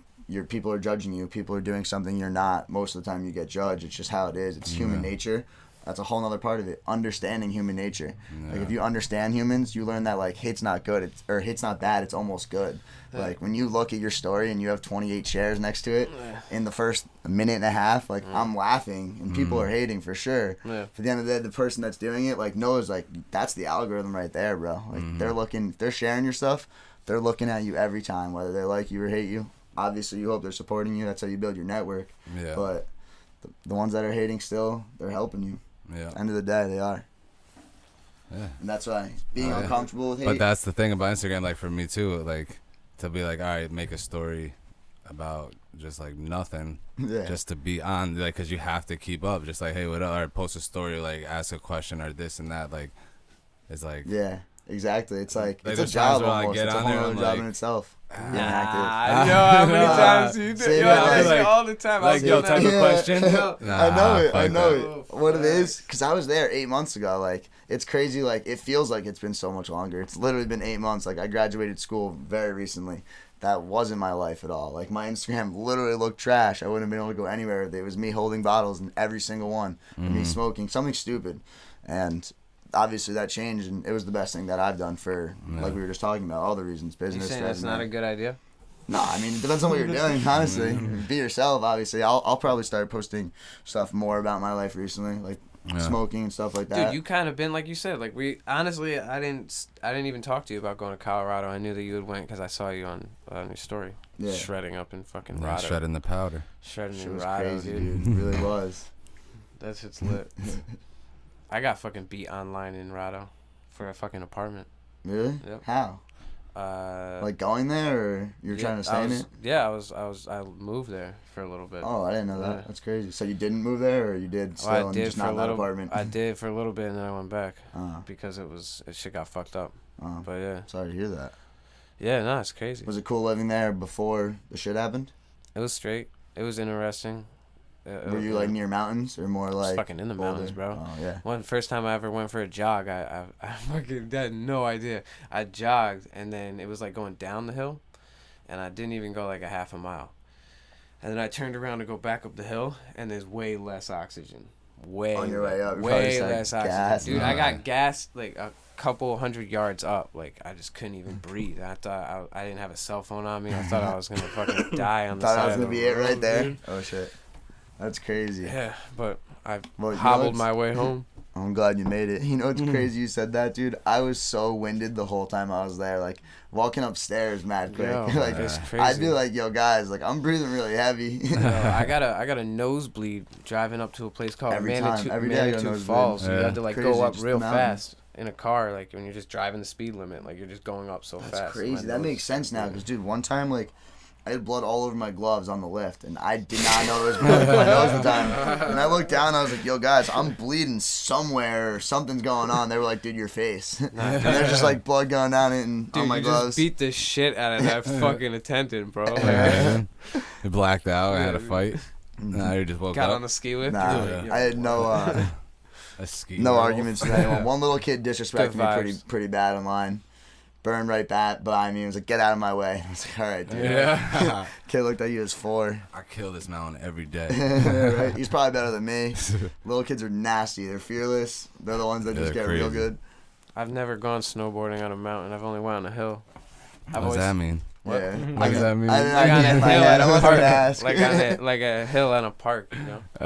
people are judging you. People are doing something you're not. Most of the time you get judged. It's just how it is. It's human nature. That's a whole nother part of it. Understanding human nature. Like, if you understand humans, you learn that, like, hate's not good. Or hate's not bad. It's almost good. Like, when you look at your story and you have 28 shares next to it, in the first minute and a half, like, I'm laughing. And people are hating, for sure. For the end of the day, the person that's doing it, like, knows, like, that's the algorithm right there, bro. Like, they're sharing your stuff. They're looking at you every time, whether they like you or hate you. Obviously, you hope they're supporting you. That's how you build your network. But the ones that are hating still, they're helping you. End of the day, they are. And that's why being uncomfortable with hate. But that's the thing about Instagram, like, for me too, like, to be like, all right, make a story about just like nothing, just to be on, like, because you have to keep up, just like, hey, what up, or post a story, like, ask a question or this and that, like, it's like, exactly. It's like it's a job almost. It's a whole other job in itself. I know how many times you do. Yo, I say all the time. Like, yo, type of question. I know it. What it is, because I was there 8 months ago. Like, it's crazy. Like, it feels like it's been so much longer. It's literally been 8 months. Like, I graduated school very recently. That wasn't my life at all. Like, my Instagram literally looked trash. I wouldn't have been able to go anywhere with it. It was me holding bottles in every single one, and me smoking something stupid, and obviously that changed, and it was the best thing that I've done for, like we were just talking about, all the reasons, business. You saying that's not a good idea? No, I mean, it depends on what you're doing, honestly. Be yourself, obviously. I'll probably start posting stuff more about my life recently, like smoking and stuff like that. Dude, you kind of been, like you said, like, honestly, I didn't even talk to you about going to Colorado. I knew that you had went because I saw you on your story. Shredding up in fucking Rado. Shredding the powder. Shredding in was Rado, crazy, dude. It really was. That shit's lit. I got fucking beat online in Rado for a fucking apartment. Really? Yep. How? Like going there, or you're trying to stay in it? Yeah, I moved there for a little bit. Oh, I didn't know that. Yeah. That's crazy. So you didn't move there, or you did still, and just not in that apartment? I did for a little bit, and then I went back Oh. because shit got fucked up. Oh. But yeah. Sorry to hear that. Yeah, no, it's crazy. Was it cool living there before the shit happened? It was straight. It was interesting. Were you like near mountains or more like fucking in the older? mountains, bro? Oh yeah. First time I ever went for a jog, I fucking had no idea. I jogged and then it was like going down the hill, and I didn't even go like a half a mile, and then I turned around to go back up the hill, and there's way less oxygen. On your way up, you're probably way just, like, less oxygen, gassed. dude. I got gassed like a couple 100 yards up. Like I just couldn't even breathe. I thought I didn't have a cell phone on me. I thought I was gonna fucking die on the side. Thought I was of gonna the be it road, right there. dude. Oh shit. That's crazy. Yeah, but I Well, you know hobbled what's- my way home. I'm glad you made it. You know what's crazy? You said that, dude. I was so winded the whole time I was there. Like walking upstairs, mad quick. Yo, like it's I'd crazy. be like, "Yo, guys, like I'm breathing really heavy." Yo, I got a nosebleed driving up to a place called Every time. Manitou, Every day I got a Manitou nosebleed. Falls. So you Yeah. have to like Crazy, go up just real the mountain. fast in a car, like when you're just driving the speed limit, like you're just going up so That's fast. crazy. My That nose makes is sense now, bleeding. because dude, one time like I had blood all over my gloves on the lift, and I did not know it was blood in my nose at the time. And I looked down, I was like, "Yo, guys, I'm bleeding somewhere. Or something's going on." They were like, "Dude, your face." And there's just like blood going down it and Dude, on my you gloves. just beat the shit out of that fucking attendant, bro. Like, You blacked out and had a Yeah, fight. Now you just woke got up. on the ski lift. Nah, you're like, yo, I had no A ski no roll. arguments with anyone. One little kid disrespected Good me vibes. pretty bad online. Burned right back behind me. He was like, "Get out of my way." I was like, "All right, dude." Yeah. Kid looked like he was 4. I kill this mountain every day. Yeah, right? He's probably better than me. Little kids are nasty. They're fearless. They're the ones that Yeah, just they're get real crazy. good. I've never gone snowboarding on a mountain. I've only went on a hill. What does that mean? Yeah. What does that mean? I didn't Like on idea a in my hill head. at I a wasn't park, gonna ask. like a hill on a park, you know. So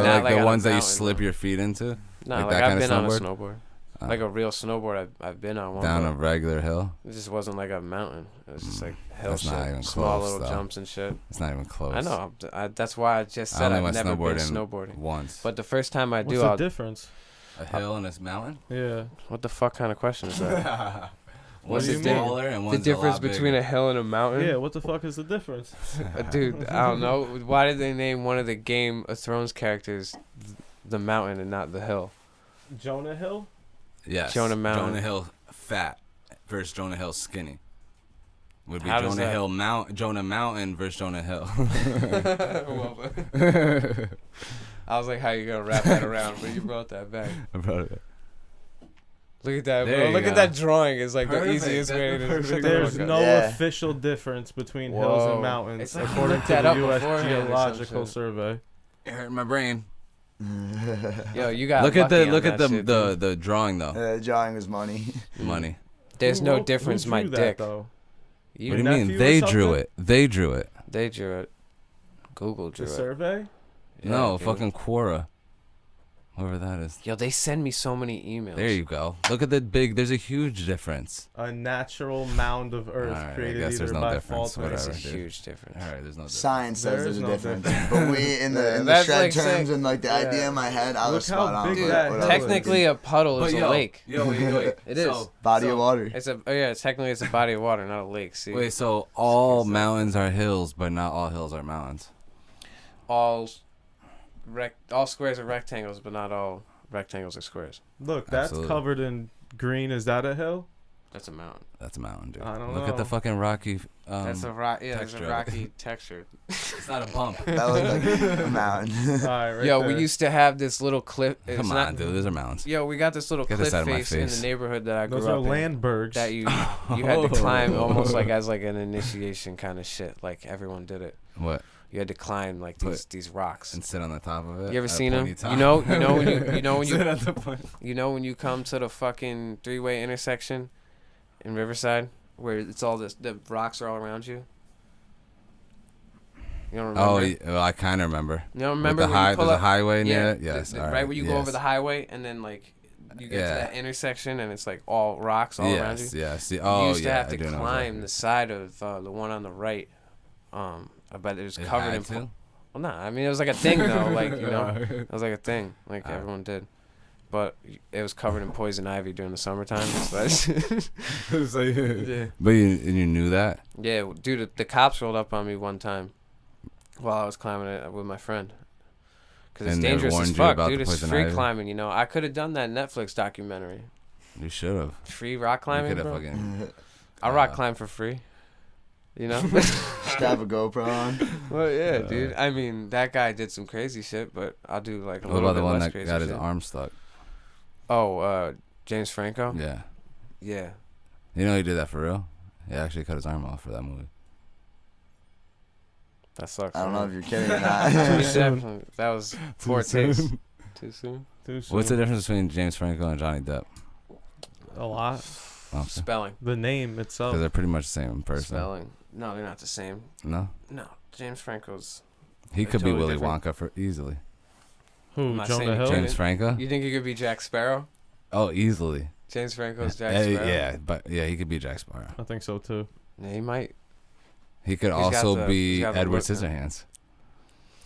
not like like the on a ones that you mountain, slip bro. your feet into? No, Like like that I've kind of been on a snowboard? snowboard. Oh. Like a real snowboard, I've been on one. Down but a regular hill? it just wasn't like a mountain. It was just like hill That's shit, not even small close, little though. jumps and shit. It's not even close. I know. That's why I just I said only I've went never been snowboarding snowboarding. once. But the first time I What's do, the I'll. difference? A hill and a mountain? Yeah. What the fuck kind of question is that? One's do you mean? smaller and The one's difference a lot between bigger. a hill and a mountain? Yeah, what the fuck is the difference? Dude, I don't know. Why did they name one of the Game of Thrones characters the mountain and not the hill? Jonah Hill? Yes. Jonah Mountain. Jonah Hill fat versus Jonah Hill skinny. Would be How does Jonah that- Hill Jonah Mountain versus Jonah Hill. I was like, how you gonna wrap that around? But you brought that back. I'm proud of it. Look at that, There bro. you Look go. at that drawing. It's like Perfect. the easiest way to That's shut the There's fuck up. no Yeah. official difference between hills Whoa. and mountains, It's like you according looked to that the up U.S. beforehand or some Geological shit. Survey. It hurt my brain. Yo, you got Look at lucky the on look at that the shit, the, dude. the drawing though. Drawing was money. Money. There's Who no wrote- difference. who My drew that, dick. though? What do you nephew mean? or They drew something? it. They drew it. They drew it. Google The drew it. survey? Yeah, No, dude. fucking Quora. Whoever that is. Yo, they send me so many emails. There you go. Look at the big. There's a huge difference. A natural mound of earth Alright, I created guess there's either no by difference, fault or That's a whatever, dude. huge difference. All right, there's no difference. Science There says there's is a no difference. difference. But we in the That's shred like terms saying- and like the idea in my head, I was Look how spot on. big with that what hill I is. was Technically, a puddle is a lake. Yo, wait. It is. So, body of water. It's a technically it's a body of water, not a lake. See, wait, so all mountains are hills, but not all hills are mountains. all squares are rectangles, but not all rectangles are squares. Look, that's Absolutely. covered in green. Is that a hill? That's a mountain. That's a mountain, dude. I don't Look at the know. fucking rocky. That's a rock. Yeah, it's a texture of it. rocky texture. It's not a bump. That looked like a mountain. Alright, right Yo, there. we used to have this little cliff. It's Come not, on, dude. Those are mountains. Yo, we got this little Get cliff this out of my face in the face. neighborhood that I grew Those are up in. Landbergs. That you had to climb almost like as like an initiation kind of shit. Like everyone did it. What? You had to climb like these rocks. And sit on the top of it. You ever at a seen them? pointy top? You know when Sit you at the point. when you come to the fucking 3-way intersection in Riverside where it's all the rocks are all around you. You don't remember? Oh, well, I kind of remember. You don't With remember the when you pull there's a up? highway near Yeah, it? Yes. all right where you go over yes. the highway and then like you get Yeah. to that intersection and it's like all rocks all around you. Yes, yes. You Oh, used to yeah. have to I do know climb exactly. the side of the one on the right. But it was It covered had in. to? Well, nah. I mean, it was like a thing though. Like you know, it was like a thing. Like Alright. everyone did. but it was covered in poison ivy during the summertime. So that's So, yeah. But you knew that? Yeah, dude, the cops rolled up on me one time while I was climbing it with my friend. Because it's And they dangerous warned as you fuck, about dude. the It's poison free ivy? climbing, you know. I could have done that Netflix documentary. You should have. Free rock You climbing, could have bro. fucking. I rock climb for free. You know? Just have a GoPro on. Well, yeah, dude. I mean, that guy did some crazy shit, but I'll do like a What little about bit the one less that crazy got his shit. arm stuck? Oh, James Franco? Yeah. Yeah. You know he did that for real? He actually cut his arm off for that movie. That sucks. I don't know man. if you're kidding or Too not. soon. That was poor taste. Too soon? Too soon. What's the difference between James Franco and Johnny Depp? A lot. Okay. Spelling. The name itself. Because they're pretty much the same person. Spelling. No, they're not the same. No? No, James Franco's. He They're could be totally Willy different. Wonka for easily. Who? I'm not saying Jonah he Hill? couldn't. James Franco? You think he could be Jack Sparrow? Oh, easily. James Franco's Jack Eh, Sparrow? yeah, but yeah, he could be Jack Sparrow. I think so too. Yeah, he might. He could He's got also the- be he's got the Edward look, man. Scissorhands.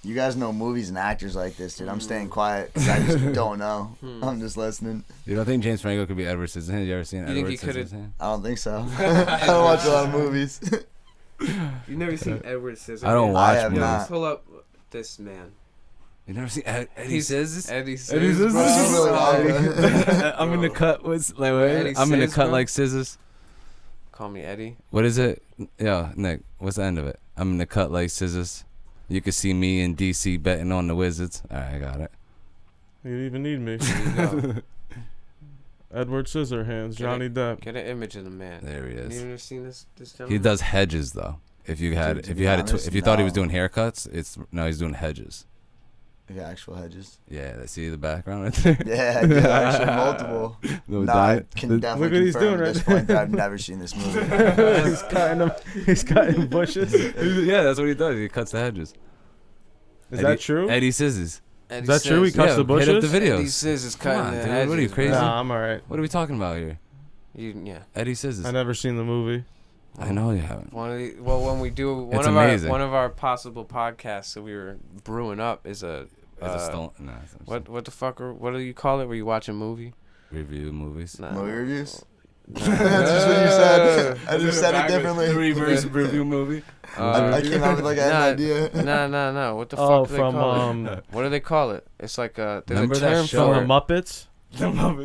You guys know movies and actors like this, dude. I'm staying quiet because I just don't know. I'm just listening. You don't think James Franco could be Edward Scissorhands? You ever seen You think Edward he could've- Scissorhands? I don't think so. I don't watch a lot of movies. You've never seen Edward Scissorhands? I don't I watch have movies. not. Pull up this man. You never seen Eddie He's- Scissors? Eddie Eddie Scissors, Scissors? bro. This is really Oh, I'm gonna cut with like Eddie I'm gonna Scissors, cut bro? like scissors. Call me Eddie. What is it? Yo, Nick, what's the end of it? I'm gonna cut like scissors. You can see me in DC betting on the Wizards. All right, I got it. You didn't even need me. There you go. Edward Scissorhands, Johnny Depp. Get an image of the man. There he You is. ever seen this He gentleman? does hedges though. If you had, Dude, to if be you had, honest, if you thought he was no. doing haircuts, he's doing hedges. Yeah, actual hedges. Yeah, see the background right there. Yeah, dude, actually multiple. No, No, I that- can the- definitely Look what he's confirm doing at this right point that I've never seen this movie. he's cutting them. He's cutting bushes. Is yeah, that's what he does. He cuts the hedges. that true? Eddie Scissors. Eddie Is that true? He Scissors. cuts the Hit up bushes? the Eddie videos. Scissors Come cutting on, the dude. hedges, What are you, crazy? bro. Nah, I'm alright. What are we talking about here? Yeah. Eddie Scissors. I never seen the movie. I know you haven't. One of the, well, when we do It's one amazing. of our possible podcasts that we were brewing up is a It's a stone. Nah, what the fuck what do you call it? Where you watch a movie? Review movies. Nah. Movie reviews? That's just what you said. I just said it differently. Reverse review movie. I came out with like I had an idea. No. What the Oh, fuck do they from call it? What do they call it? It's like there's Remember a that term show? for From it. the Muppets?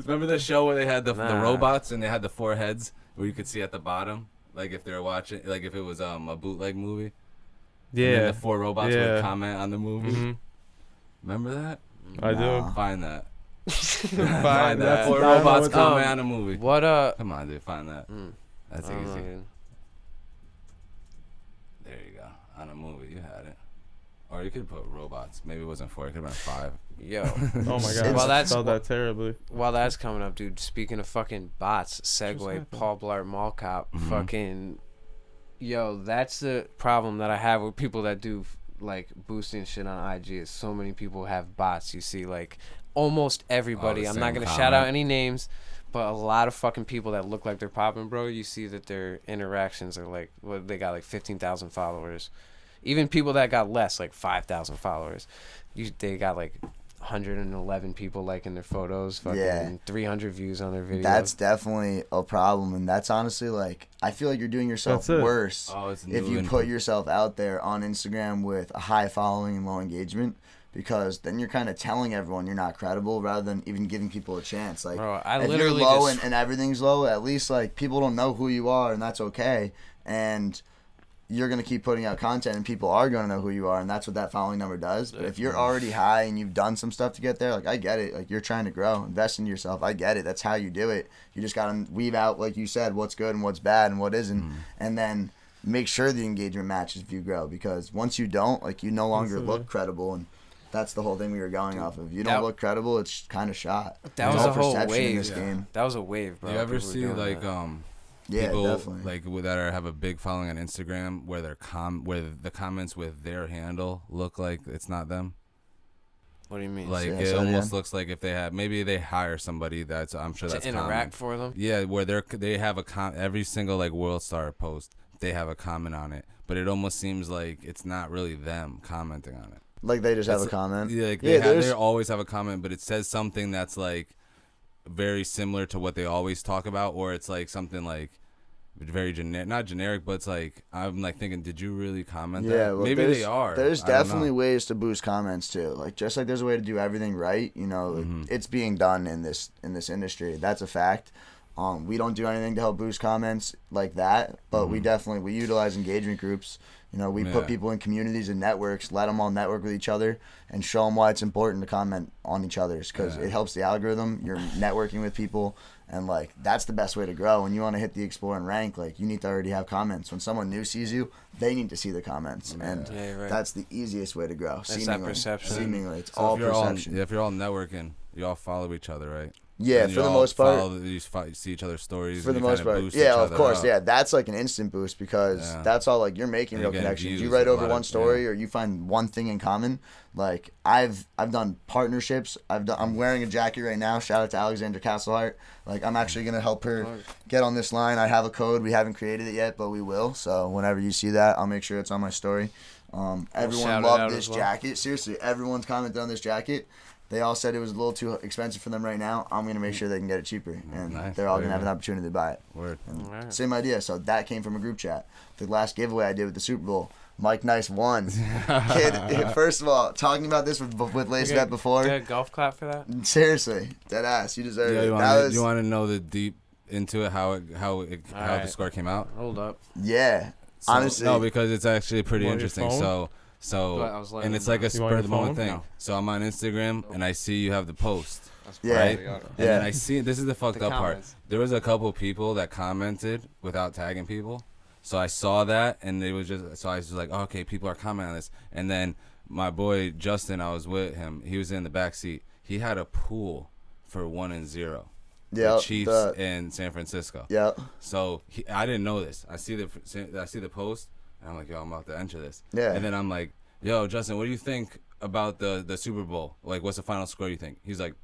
Remember the show where they had the Nah. robots and they had the 4 heads where you could see at the bottom, like if they were watching, like if it was a bootleg movie. And then Yeah. the 4 robots Yeah. would comment on the movie. hmm Remember that? I do. Nah. Find that. Find that. 4 I don't know robots what the- comment on a movie. What Come on, dude. Find that. That's I don't know, easy. dude. There you go. On a movie, you had it. Or you could put robots. Maybe it wasn't 4. It could have been 5. Yo. Oh my god. Well, I that's- spelled that terribly. While that's coming up, dude, speaking of fucking bots, happened? Segway, Paul Blart Mall Cop, Mhm. fucking, yo, that's the problem that I have with people that do, like, boosting shit on IG is so many people have bots. You see, like, almost everybody. the I'm not same going to shout out comment. any names, but a lot of fucking people that look like they're popping, bro, you see that their interactions are, like, well, they got, like, 15,000 followers. Even people that got less, like 5,000 followers, they got, like, 111 people liking their photos, fucking Yeah. 300 views on their videos. That's definitely a problem, and that's honestly like I feel like you're doing yourself That's it. worse Oh, it's if you put yourself out there on Instagram with a high following and low engagement, because then you're kind of telling everyone you're not credible rather than even giving people a chance. Like, Bro, I if you're literally low just- and everything's low, at least like people don't know who you are, and that's okay. And you're gonna keep putting out content, and people are gonna know who you are, and that's what that following number does. But if you're already high and you've done some stuff to get there, like I get it. Like you're trying to grow, invest in yourself. I get it. That's how you do it. You just gotta weave out, like you said, what's good and what's bad and what isn't, and then make sure the engagement matches if you grow. Because once you don't, like you no longer look credible, and that's the whole thing we were going off of. You don't That- look credible, it's kind of shot. That It's was all a whole perception in wave. this game. That was a wave, bro. You ever People were see doing like that. Yeah, people definitely. like that have a big following on Instagram where where the comments with their handle look like it's not them? What do you mean? Like Yeah, it so, almost yeah. looks like if they have maybe they hire somebody that's I'm sure to that's interact common. for them? Yeah, where they have every single like World Star post they have a comment on it, but it almost seems like it's not really them commenting on it. Like they just have a It's- comment. Yeah, like Yeah, they there's- always have a comment, but it says something that's like very similar to what they always talk about, or it's like something like very generic, not generic, but it's like I'm like thinking, did you really comment Yeah, that? well, Maybe they are. There's I don't definitely know. ways to boost comments too. Like just like there's a way to do everything right, you know, like, it's being done in this industry. That's a fact. We don't do anything to help boost comments like that, but we utilize engagement groups. You know, we put people in communities and networks, let them all network with each other, and show them why it's important to comment on each other's because it helps the algorithm. You're networking with people, and like that's the best way to grow. When you want to hit the explore and rank, like you need to already have comments. When someone new sees you, they need to see the comments, and that's the easiest way to grow. That's that perception. Seemingly, it's So all if you're perception. if you're all networking, you all follow each other, right? Yeah, And for you the all most part. you see each other's stories. For and the you most kinda part, boost yeah, each of other course, up. yeah. That's like an instant boost because that's all like you're making And real you're getting connections. views, You write a over lot one of- story, or you find one thing in common. Like I've done partnerships. I'm wearing a jacket right now. Shout out to Alexandra Castleheart. Like I'm actually gonna help her get on this line. I have a code. We haven't created it yet, but we will. So whenever you see that, I'll make sure it's on my story. shout Everyone it out loved as this well. jacket. Seriously, everyone's commented on this jacket. They all said it was a little too expensive for them right now. I'm going to make sure they can get it cheaper. And Nice. they're all There going to you have an go. opportunity to buy it. Word. Alright. Same idea. So that came from a group chat. The last giveaway I did with the Super Bowl, Mike Nice won. Kid, first of all, talking about this with Lace Bet before. Get a golf clap for that? Seriously, dead ass. You deserve Yeah, it. you want to know the deep into it, how the Alright. score came out? Hold up. yeah. So- Honestly. no, because it's actually pretty You want your interesting. phone? So But I was letting and it's him like a know. You want spur your of the moment phone? thing. No. So I'm on Instagram and I see you have the post, Yeah. right? Yeah. And then I see this is the fucked The up part. comments. There was a couple people that commented without tagging people, so I saw that and it was just so I was like, oh, okay, people are commenting on this. And then my boy Justin, I was with him. He was in the back seat. He had a pool for 1-0. Yeah. The Chiefs in San Francisco. Yeah. So I didn't know this. I see the post, and I'm like, yo, I'm about to enter this. Yeah. And then I'm like, yo, Justin, what do you think about the Super Bowl? Like, what's the final score you think? He's like,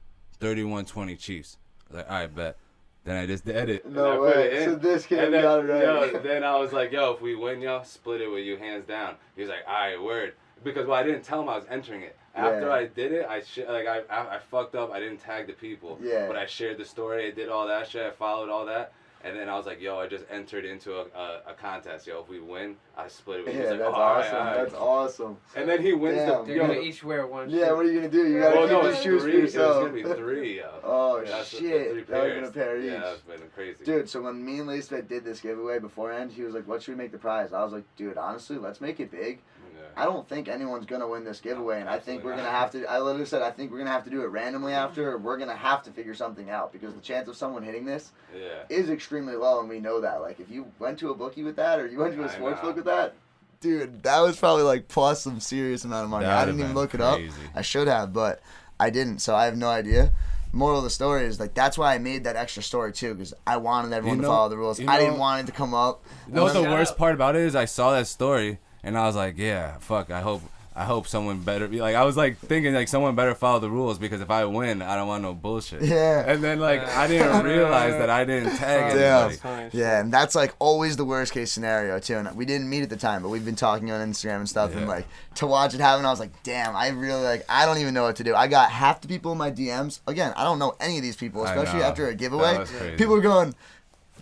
31-20 Chiefs. I was like, all right, bet. Then I just did it. No and I put way. it in. So this kid And then, got it right. Yo, then I was like, yo, if we win, yo, split it with you hands down. He was like, all right, word. Because I didn't tell him I was entering it. After Yeah. I did it, I fucked up. I didn't tag the people. Yeah. But I shared the story. I did all that shit. I followed all that. And then I was like, yo, I just entered into a contest. Yo, if we win, I split it with you. He Yeah, was like, that's oh, all right, awesome. all right. That's awesome. And then he wins Damn. They're yo, gonna each wear one. Yeah, shoe. what are you going to do? You got to well, no, keep it's the shoes for three. It was yourself. going to be 3, yo. Oh, That's the shit. 3 That would've been pairs. a pair each. Yeah, that's been crazy. Dude, so when me and Lacebet did this giveaway beforehand, he was like, what should we make the prize? I was like, dude, honestly, let's make it big. Yeah. I don't think anyone's going to win this giveaway, and I think we're Absolutely going to have to, I literally said, I think we're going to have to do it randomly after, or we're going to have to figure something out, because the chance of someone hitting this Yeah. is extremely low, and we know that. Like, if you went to a bookie with that, or you went to a I sports know. book with that, dude, that was probably like plus some serious amount of money. That I would've didn't even been look it up. crazy. I should have, but I didn't, so I have no idea. Moral of the story is, like, that's why I made that extra story too, because I wanted everyone You to know- follow the rules. you I didn't know- want it to come up. You know what the Shut worst up. part about it is? I saw that story and I was like, yeah, fuck. I hope someone better be like. I was like thinking like someone better follow the rules because if I win, I don't want no bullshit. Yeah. And then like I didn't realize that I didn't tag Damn. anybody. Yeah, and that's like always the worst case scenario too. And we didn't meet at the time, but we've been talking on Instagram and stuff. And Yeah. like to watch it happen, I was like, damn, I really like. I don't even know what to do. I got half the people in my DMs. Again, I don't know any of these people, I especially know. after a giveaway. That was crazy. People are going,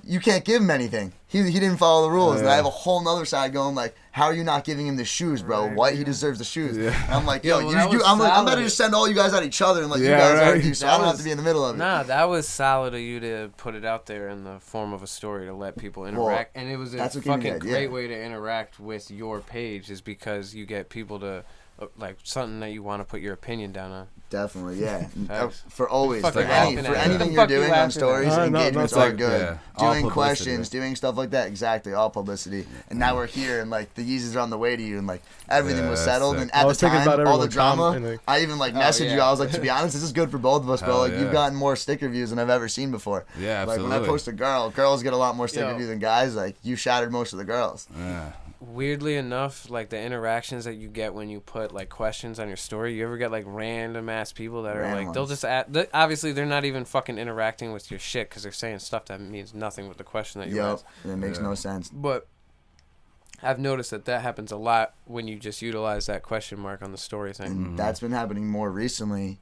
you can't give him anything. He didn't follow the rules. Oh, And I yeah. have a whole nother side going like, how are you not giving him the shoes, bro? What? He deserves the shoes. Yeah. And I'm like, yo, Yeah, well, that you was I'm like, I'm better solid. just send all you guys at each other and let you Yeah, guys right. argue, so That I don't have was- to be in the middle of it. Nah, that was solid of you to put it out there in the form of a story to let people interact. And it was a that's what gave me the fucking idea. great way to interact with your page is because you get people to, like, something that you want to put your opinion down on. Definitely, yeah. Facts. For always, Fuck for, you any, laughing for at? anything The you're fuck you doing laughing on at? stories, No, engagements no, are like, good. yeah, all Doing publicity. questions, doing stuff like that, exactly, all publicity. And now we're here, and like the Yeezys are on the way to you, and like everything Yeah, was that's settled. sick. And I at the was thinking time, about all the everyone drama, commenting. I even like messaged you. yeah. I was like, to be honest, this is good for both of us, bro. Hell Like you've yeah. gotten more sticker views than I've ever seen before. Yeah, Like when I absolutely. post a girl, girls get a lot more sticker Yo. views than guys. Like you shattered most of the girls. Yeah. Weirdly enough, like the interactions that you get when you put like questions on your story, you ever get like random ass people that are Random like, they'll ones. just obviously they're not even fucking interacting with your shit because they're saying stuff that means nothing with the question that you Yup, asked. it makes Yeah. no sense. But I've noticed that happens a lot when you just utilize that question mark on the story thing. And that's been happening more recently.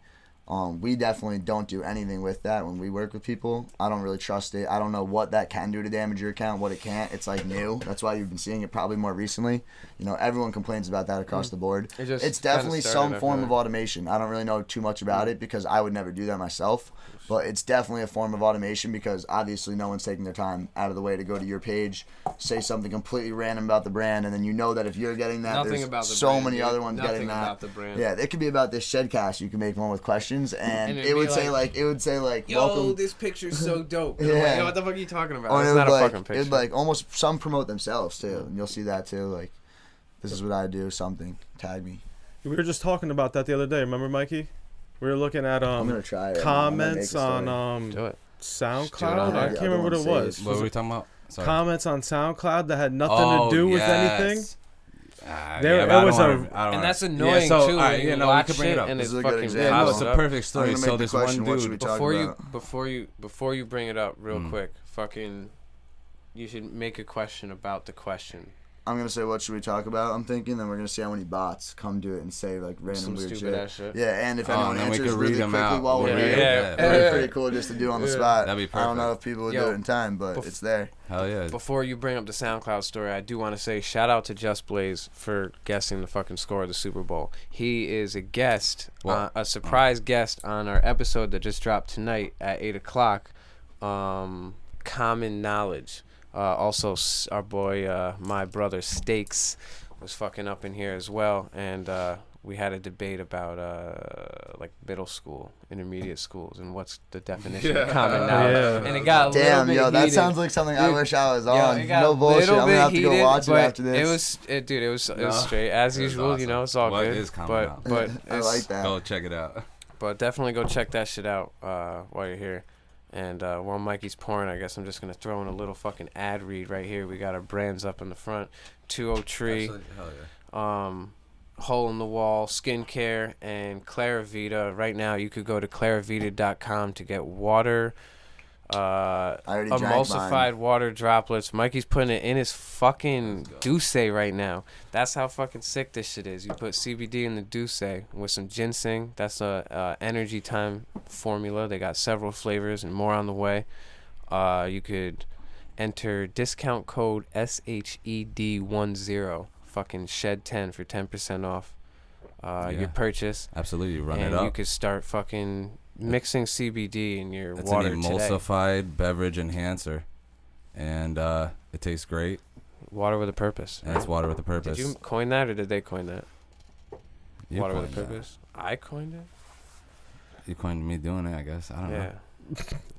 We definitely don't do anything with that when we work with people. I don't really trust it. I don't know what that can do to damage your account, what it can't. It's like new. That's why you've been seeing it probably more recently. You know, everyone complains about that across the board. It's definitely some form of automation. I don't really know too much about it because I would never do that myself. But it's definitely a form of automation because obviously no one's taking their time out of the way to go to your page, say something completely random about the brand, and then you know that if you're getting that, Nothing there's about the so brand, many dude. other ones Nothing getting that. about the brand. Yeah, it could be about this ShedCast. You can make one with questions, and it'd it would be say like, Yo, welcome. this picture's so dope. And Yeah. I'm like, yo, what the fuck are you talking about? Or It's it not would a like, fucking picture. it'd like almost some promote themselves too, and you'll see that too. Like, this is what I do. Something tag me. We were just talking about that the other day. Remember, Mikey? We were looking at I'm gonna try it. I'm gonna make comments a story. on Do it. SoundCloud. Yeah, I the can't other remember what one it was. says- What were we talking about? Sorry. Comments on SoundCloud that had nothing to do with anything. There- but it was And that's annoying so, too. all right, when you no, watch we could bring it up. and This it's is a good fucking example. Yeah, no, pops it's a up. perfect I'm story. gonna So make the this one question, what should we dude. talk about? Before you bring it up real quick, fucking, you should make a question about the question. I'm gonna say what should we talk about? I'm thinking, then we're gonna see how many bots come do it and say like random Some weird stupid ass shit. Yeah, and if Oh, anyone and then we answers could read really them quickly out. while we're Yeah, here, yeah, that'd be yeah. pretty cool just to do on the spot. That'd be I don't know perfect. if people would Yo, do it in time, but it's there. Hell yeah. Before you bring up the SoundCloud story, I do want to say shout out to Just Blaze for guessing the fucking score of the Super Bowl. He is a guest, What? a surprise guest on our episode that just dropped tonight at 8 o'clock. Common Knowledge. Also, our boy, my brother Stakes, was fucking up in here as well, and we had a debate about like middle school, intermediate schools, and what's the definition of common knowledge. Yeah. And it got a Damn, little yo, bit that heated. sounds like something I Dude, wish I was Yo, on. it got No a bullshit. little I'm gonna bit have to go heated, watch it but after this. It was No, straight as it was usual. You know, awesome. it's all What good. is common knowledge? But I like that. Go check it out. But definitely go check that shit out while you're here. And while Mikey's pouring, I guess I'm just gonna throw in a little fucking ad read right here. We got our brands up in the front. 203. Actually, hell yeah. Hole in the Wall Skincare and Claravita. Right now, you could go to claravita.com to get water, I already drank emulsified mine. water droplets. Mikey's putting it in his fucking Douce right now. That's how fucking sick this shit is. You put CBD in the Douce with some ginseng. That's a energy time formula. They got several flavors and more on the way. You could enter discount code SHED10. Fucking Shed10 for 10% off your purchase. Absolutely, run and it up. you could start fucking mixing CBD in your It's water an today. emulsified beverage enhancer, and it tastes great. Water with a purpose. And it's water with a purpose. Did you coin that or did they coin that? You Water with a coined that. purpose. I coined it. You coined me doing it, I guess. I don't Yeah. know.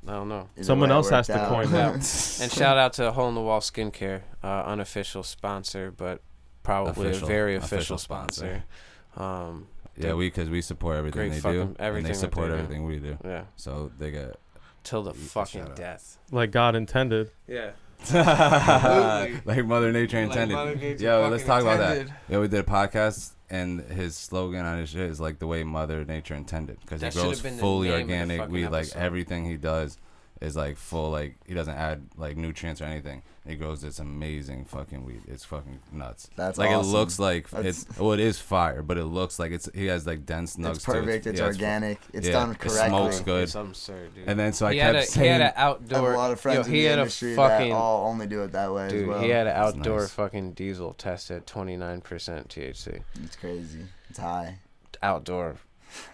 I don't know. Either Someone way, it else has worked to out. coin that. And shout out to Hole in the Wall Skincare, unofficial sponsor, but probably Official. a very Official official sponsor. sponsor. Yeah, because we support everything Great they fucking- do, and everything they that support they do. everything we do. Yeah. So they get Till the Shout fucking out. death. Like God intended. Yeah. like Mother Nature intended. Mother Nature Yo, let's talk fucking about intended. that. Yeah, we did a podcast, and his slogan on his shit is like the way Mother Nature intended, because That he grows should've been the fully name of the organic. fucking We like episode. everything he does is like full, like he doesn't add like nutrients or anything. He grows this amazing fucking weed. It's fucking nuts. That's like awesome. it looks like That's- it's well, it is fire, but it looks like he has like dense nugs. It's perfect. To it. It's Yeah, organic. It's yeah, done it correctly. smokes good. It's absurd, dude. And then so I he kept had saying, an I have outdoor. a lot of friends yo, in he the had industry a fucking that all only do it that way dude. as well. He had an That's outdoor nice. fucking diesel tested 29% THC. It's crazy. It's high. Outdoor.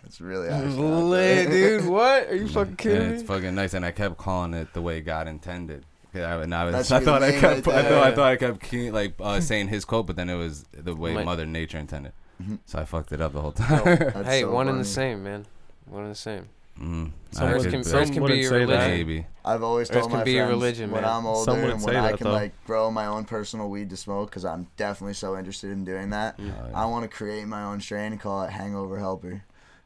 It's really high. stuff. Lit, dude. What? Are you fucking and kidding it's me? fucking nice. And I kept calling it the way God intended. Yeah, That's I your thought I name kept, right I there. thought I kept saying his quote, but then it was the way My- Mother Nature intended. Mhm. So I fucked it up the whole time. That's Hey, so one and funny. the same, man. One and the same. Someone Earth could- can, some Earth can wouldn't be your say that. religion. Maybe. I've always Earth told can my be your friends religion, when man. I'm older Some wouldn't and when say I that, can though. like grow my own personal weed to smoke, because I'm definitely so interested in doing that. Oh, yeah. I want to create my own strain and call it Hangover Helper.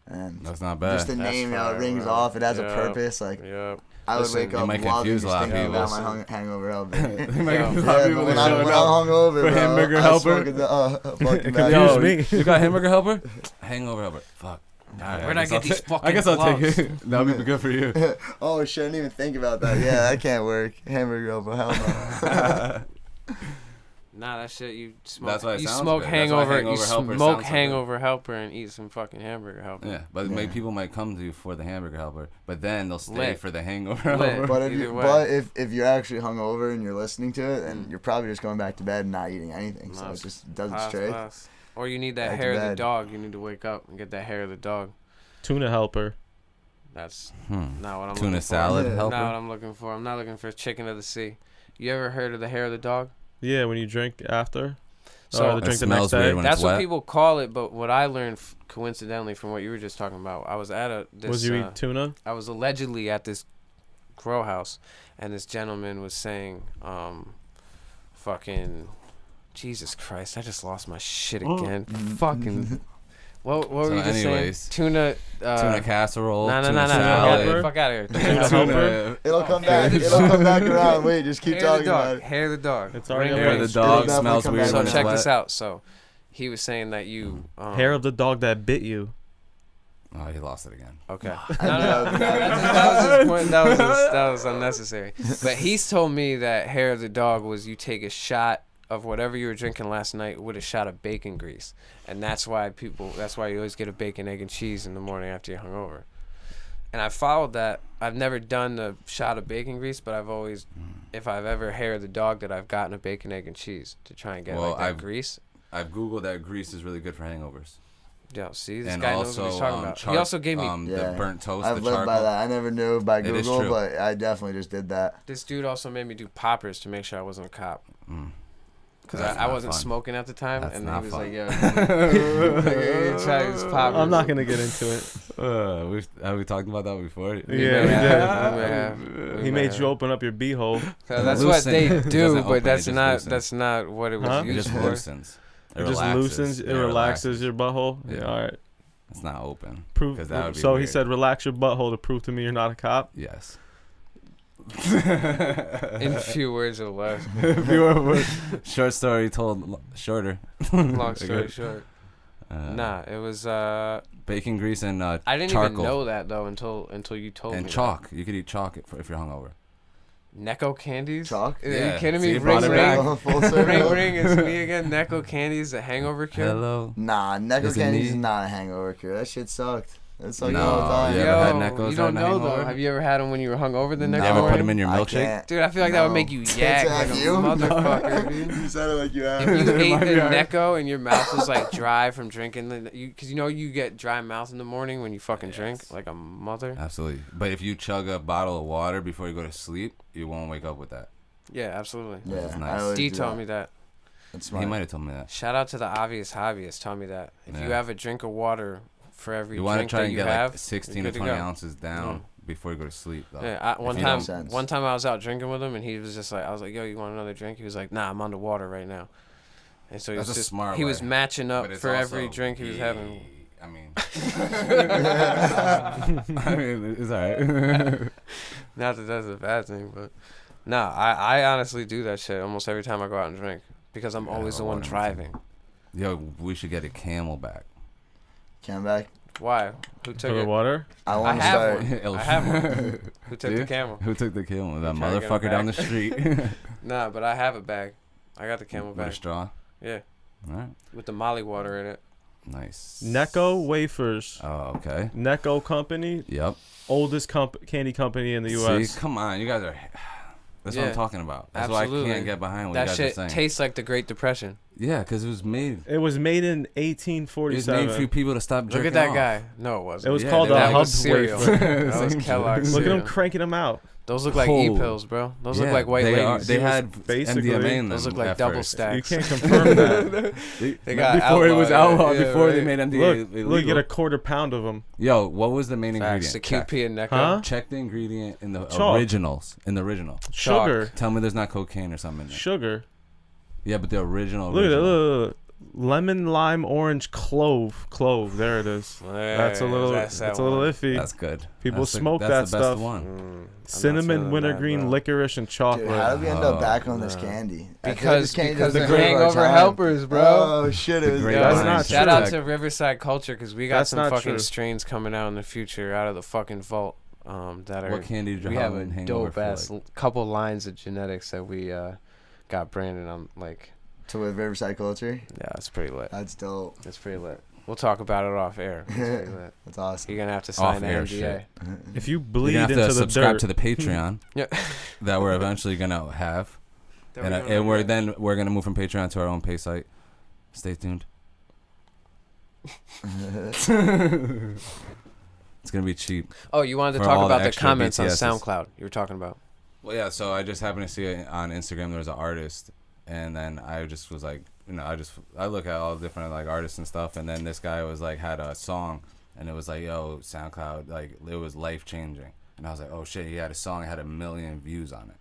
And That's not bad. just the That's name, you know, fire, it rings bro. off. It has a Yep. purpose. Like Yep. I would Listen, wake you up might loving confuse just a lot of thinking people. about my Hangover Helper. You might Yo. confuse a lot of Yeah, people but when that I'm showing up. hungover, For bro, hamburger I helper? smoke a fucking bag. Yo, me. you got hamburger helper? Hangover helper. Fuck. Alright, Where'd I guess get I'll these ta- I fucking guess I'll gloves? take it. That'll be good for you. Oh shit, I didn't even think about that. Yeah, that can't work. Hamburger Helper, hell no. Nah, that shit you smoke. That's why it you sounds smoke good. That's why hangover. Hangover You Helper smoke sounds so hangover helper and eat some fucking hamburger helper. Yeah, but Yeah. people might come to you for the hamburger helper, but then they'll stay Lit. for the hangover Lit. helper. But if Either you, way. but if you're actually hungover and you're listening to it, then you're probably just going back to bed and not eating anything. So No, it just does it Pass, straight. pass. Or you need that Back to hair of the bed. dog. You need to wake up and get that hair of the dog. Tuna helper. That's Hmm. not what I'm Tuna looking salad Yeah. for. helper. Not what I'm looking for. I'm not looking for chicken of the sea. You ever heard of the hair of the dog? Yeah, when you drink after. So or the It drink the next smells day. weird when it's that's what wet. people call it, but what I learned coincidentally from what you were just talking about, I was at this. Was you eat tuna? I was allegedly at this grow house, and this gentleman was saying, fucking, Jesus Christ, I just lost my shit again. Fucking, what were So you just anyways, saying? Tuna. Tuna casserole. No, tuna Fuck salad. out of here. Tuna helper? It'll come back. It'll come back around. Wait, just keep Hair of the talking about dog. it. Hair of the dog. It's already Ring, on Hair ring. of the It'll dog definitely smells come weird back So when it's check wet. this out. So he was saying that you Hair of the dog that bit you. Oh, he lost it again. Okay. I No, know. that was his point. That was unnecessary. But he's told me that hair of the dog was you take a shot of whatever you were drinking last night with a shot of bacon grease, and that's why you always get a bacon, egg, and cheese in the morning after you're hungover. And I followed that. I've never done the shot of bacon grease, but I've always, if I've ever hair of the dog, that I've gotten a bacon, egg, and cheese to try and get Well, like that I've- grease. I've googled that grease is really good for hangovers. Yeah, see, this And guy knows what he's also, talking about. He also gave me Yeah. the burnt toast, I've the lived charcoal. by that. I never knew by It is Google, true. but I definitely just did that. this dude also made me do poppers to make sure I wasn't a cop. Mm. Because That's I not wasn't fun. smoking at the time, That's and not he was fun. like, "Yo, try these poppers." I'm not gonna get into it. Have we talked about that before? Yeah, may we have. did. We may have. We He may made have. you open up your beehole. That's what they Loosen. It do, doesn't but open, it that's just not loosens. that's not what it was Huh? It used just for. loosens. It just loosens. It relaxes your butthole. Yeah. Yeah. All right. It's not open. Prove. 'Cause that would be So he weird. said, "Relax your butthole to prove to me you're not a cop." Yes. In few words or less. Short story told shorter. Long story Good. short. Uh, Nah, it was. Bacon grease and I didn't charcoal. even know that though until you told me. And chalk. You could eat chalk if you're hungover. Necco candies. Chalk? Are Yeah. you kidding See, me? you brought Ring it back. ring. Full circle. Ring ring is me again. Necco candies, a hangover cure. Hello. Nah, Necco Is it candies me? is not a hangover cure. That shit sucked. It sucked No, all the time. you Yo, ever had Neccos you don't on a know though. hangover? Have you ever had them when you were hungover the next No. You ever put morning? them in your I milkshake? can't. Dude, I feel like that would No. make you Can't yak say like a have you? motherfucker, dude. You sounded like you had. If you ate Might the be alright. Necco and your mouth was like dry from drinking, because you know you get dry mouth in the morning when you fucking drink like a mother. Absolutely. But if you chug a bottle of water before you go to sleep, you won't wake up with that. Yeah, absolutely. Yeah, is I nice. always D do told that. me that. That's He smart. might have told me that. Shout out to the obvious hobbyist. Tell me that. If you Yeah. have a drink of water for every You want to drink try that and you get have, like 16 you're to good to 20 go. ounces down before you go to sleep. Though. Yeah, If one you time, don't- one time I was out drinking with him, and he was just like, I was like, "Yo, you want another drink?" He was like, "Nah, I'm on the water right now." And so he That's was a just smart he was way. matching up But it's for every also- drink he was having. I mean, I mean, it's alright. Not that that's a bad thing, but no, I honestly do that shit almost every time I go out and drink because I'm Yeah, always the one water driving. Yo, we should get a Camelback. Came back. Why? Who For took the it? water. I I want to have start. one. I have one. Who took Do the you? camel? Who took the camel? That trying to get it motherfucker down the back. street Nah, but I have a bag. I got the camel with a bag. straw. Yeah, All right, with the Molly water in it. nice. Necco Wafers. Oh, okay. Necco Company, Yep. oldest candy company in the U.S. See, come on, you guys are. That's what Yeah, I'm talking about. That's why I absolutely. can't get behind what That you guys shit are saying. tastes like the Great Depression. Yeah, because it was made. It was made in It was made 1847. for people to stop Look jerking at that off. guy. No, it wasn't. It was Yeah, called they a were that like- Hub was cereal. Wafer. That was Kellogg's Look at cereal. them cranking them out. Those look like Oh. E-pills, bro. Those look Yeah, like white they ladies. They had basically- MDMA in them. Those look like at double first. stacks. You can't confirm that. They got before it was outlawed, outlawed. yeah, Before they right. made MDMA Look, illegal. look, get a quarter pound of them. Yo, what was the main Facts. The ingredient? QP and Necco. Huh? Check the ingredient in the Chalk. originals. In the original. Chalk. Sugar. Tell me there's not cocaine or something in there. Sugar. Yeah, but the original. Look at it. original. Look. Lemon, lime, orange, clove. Clove. There it is. That's a little. That's That's that a little one. iffy. That's good. People That's smoke that's that the best stuff. one. I'm not Cinnamon, feeling wintergreen, that, bro. licorice, and chocolate. Dude, how did we end up back on this no. candy? I feel like Because this candy because doesn't the give our hangover time. helpers, bro. Oh shit! It was great Yo, That's lines. not shout true. out to Riverside Culture because we got That's some not fucking true. strains coming out in the future out of the fucking vault. That are What candy did you we have have a in hangover dope for, ass like- couple lines of genetics that we got branded on like To with Riverside culture. Yeah, it's pretty lit. That's dope. It's pretty lit. We'll talk about it off air. It's pretty lit. That's awesome. You're gonna have to sign an Off-air NDA. shit. If you You're bleed gonna have into to the subscribe dirt, to the Patreon Yeah. that we're eventually gonna have, and we're gonna move from Patreon to our own pay site. Stay tuned. It's gonna be cheap. Oh, you wanted to For talk all the about the extra comments on BTSs. SoundCloud. You were talking about. Well, yeah. So I just happened to see it on Instagram. There was an artist, and then I just was like, I look at all the different like artists and stuff, and then this guy was like had a song, and it was like, yo, SoundCloud, like it was life changing, and I was like, oh shit, he had a song, it had 1 million views on it,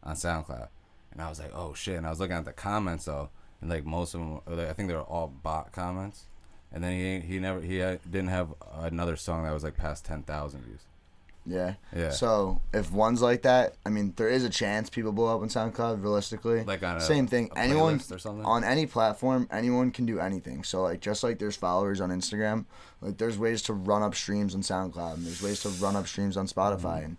on SoundCloud, and I was like, oh shit, and I was looking at the comments though, and like most of them, I think they were all bot comments, and then he didn't have another song that was like past 10,000 views. Yeah. Yeah. So if one's like that, I mean, there is a chance people blow up on SoundCloud. Realistically, Like on same thing. a Anyone playlist or something? on any platform, anyone can do anything. So like, just like there's followers on Instagram, like there's ways to run up streams on SoundCloud, and there's ways to run up streams on Spotify. And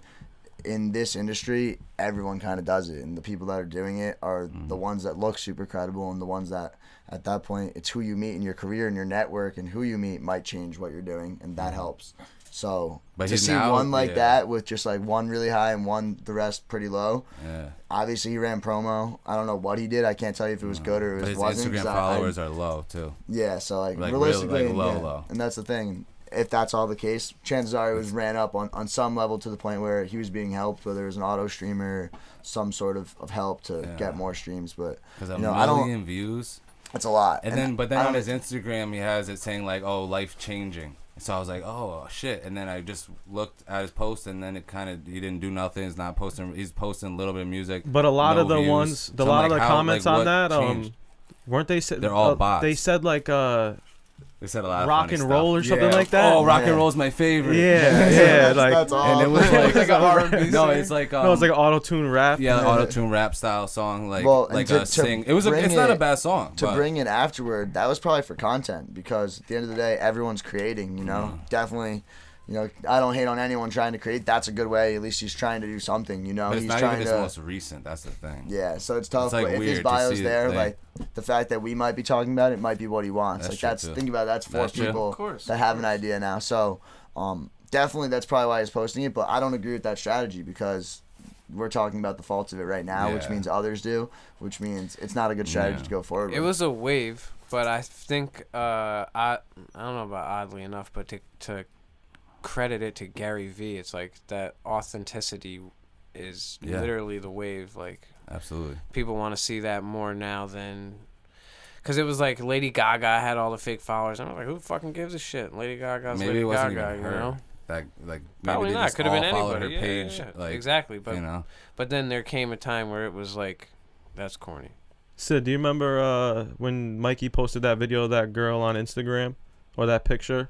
in this industry, everyone kind of does it, and the people that are doing it are the ones that look super credible, and the ones that at that point it's who you meet in your career and your network, and who you meet might change what you're doing, and that helps. So But to he's see now- one like yeah. that with just like one really high and one the rest pretty low. Yeah. Obviously he ran promo. I don't know what he did. I can't tell you if it was good or But it his wasn't. Instagram 'cause followers are low too. yeah, so like Like, realistically, really, like, and, low. and that's the thing. If that's all the case, chances are it was ran up on some level to the point where he was being helped, whether it was an auto streamer, some sort of help to Yeah. get more streams. But Because you know, I don't. million views. That's a lot. But I then on don't- his Instagram, he has it saying like, "Oh, life changing." So I was like, "Oh shit!" And then I just looked at his post, and then he didn't do nothing. He's not posting. He's posting a little bit of music. but a lot no of the views. ones, So a I'm lot like, of the how- comments like, on what that, changed? weren't they said They're all bots. They said like They said a lot of rock funny and roll or stuff. something Yeah. like that. Oh, rock Yeah. and roll's my favorite. Yeah, like that's all. And it was like, Like a R&B no, singer? it's like no, it's like an auto-tune rap. yeah, auto tune rap style song, like Well, and like to a sing. It was bring it's not a it- bad song. to but bring it afterward, that was probably for content, because at the end of the day, everyone's creating, you know. Definitely, you know, I don't hate on anyone trying to create. That's a good way. At least he's trying to do something, you know. but it's He's not trying even his to most recent. That's the thing. yeah, so it's tough. It's, like, but if weird his to bio's see there, the like the fact that we might be talking about it might be what he wants. That's Like true, that's too. think about it, that's four That's true. people Of course, that of have an course. idea now. So definitely that's probably why he's posting it. But I don't agree with that strategy, because we're talking about the faults of it right now, which Yeah. means others do, which means it's not a good strategy Yeah. to go forward It with. was a wave, but I think I don't know about oddly enough, but to credit it to Gary V, it's like that authenticity is Yeah. literally the wave. Like Absolutely. people want to see that more now than. Because it was like Lady Gaga had all the fake followers. And I'm like, who fucking gives a shit? Lady Gaga's Maybe Lady it wasn't Gaga, even you her. know? That like Probably maybe they not. just Could have been all followed anybody. her Yeah, page. yeah, yeah. Like exactly. But you know. but then there came a time where it was like, that's corny. Sid, do you remember when Mikey posted that video of that girl on Instagram, or that picture?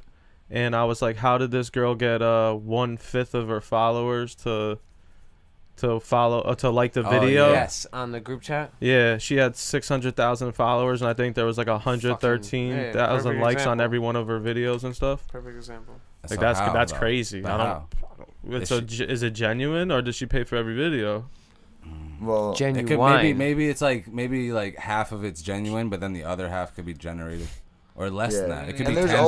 And I was like, how did this girl get 1/5 of her followers to follow to like the Oh, video? Yes, on the group chat. Yeah, she had 600,000 followers, and I think there was like 113,000 perfect likes on example. every one of her videos and stuff. Perfect example. Like So that's how, that's though? crazy. But I don't. how? It's Is is it genuine, or does she pay for every video? well, It Genuine. could maybe it's like maybe like half of it's genuine, but then the other half could be generated, or less than that. It could and be there's 10%.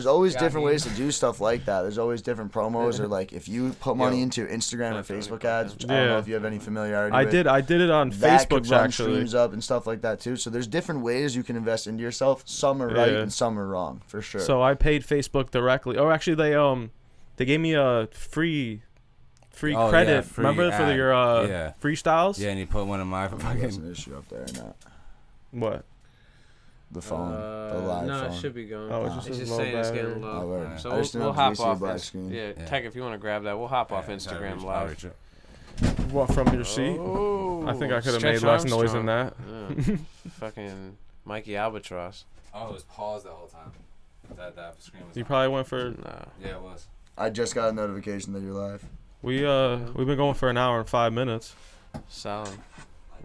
always Yeah, different I mean- ways to do stuff like that. There's always different promos, or like if you put money Yo. into Instagram or Definitely. Facebook ads, which I don't know Yeah. if you have any familiarity I with. did it on That could Facebook run actually. streams up and stuff like that too. So there's different ways you can invest into yourself. Some are right Yeah. and some are wrong, for sure. So I paid Facebook directly. Oh, actually, they gave me a free Oh, yeah, credit. free Remember for ad. your Yeah. freestyles? Yeah, and you put one of my That's fucking. an issue up there or not. What? The phone, the live no, phone. it should be going. Oh, it's it's just just low saying it's battery. getting Oh, low. word. So I just didn't we'll have to hop off. see a black Ins- screen. Yeah, Yeah. Tech, if you want to grab that, we'll hop off Yeah, Instagram gotta live. reach it. What, from your seat? Oh, I think I could have Stretch made less noise than Armstrong. that. Yeah. Fucking Mikey Albatross. Oh, it was paused the whole time. That screen was. You on. probably went for. Nah. Yeah, it was. I just got a notification that you're live. We've been going for an hour and 5 minutes. Solid.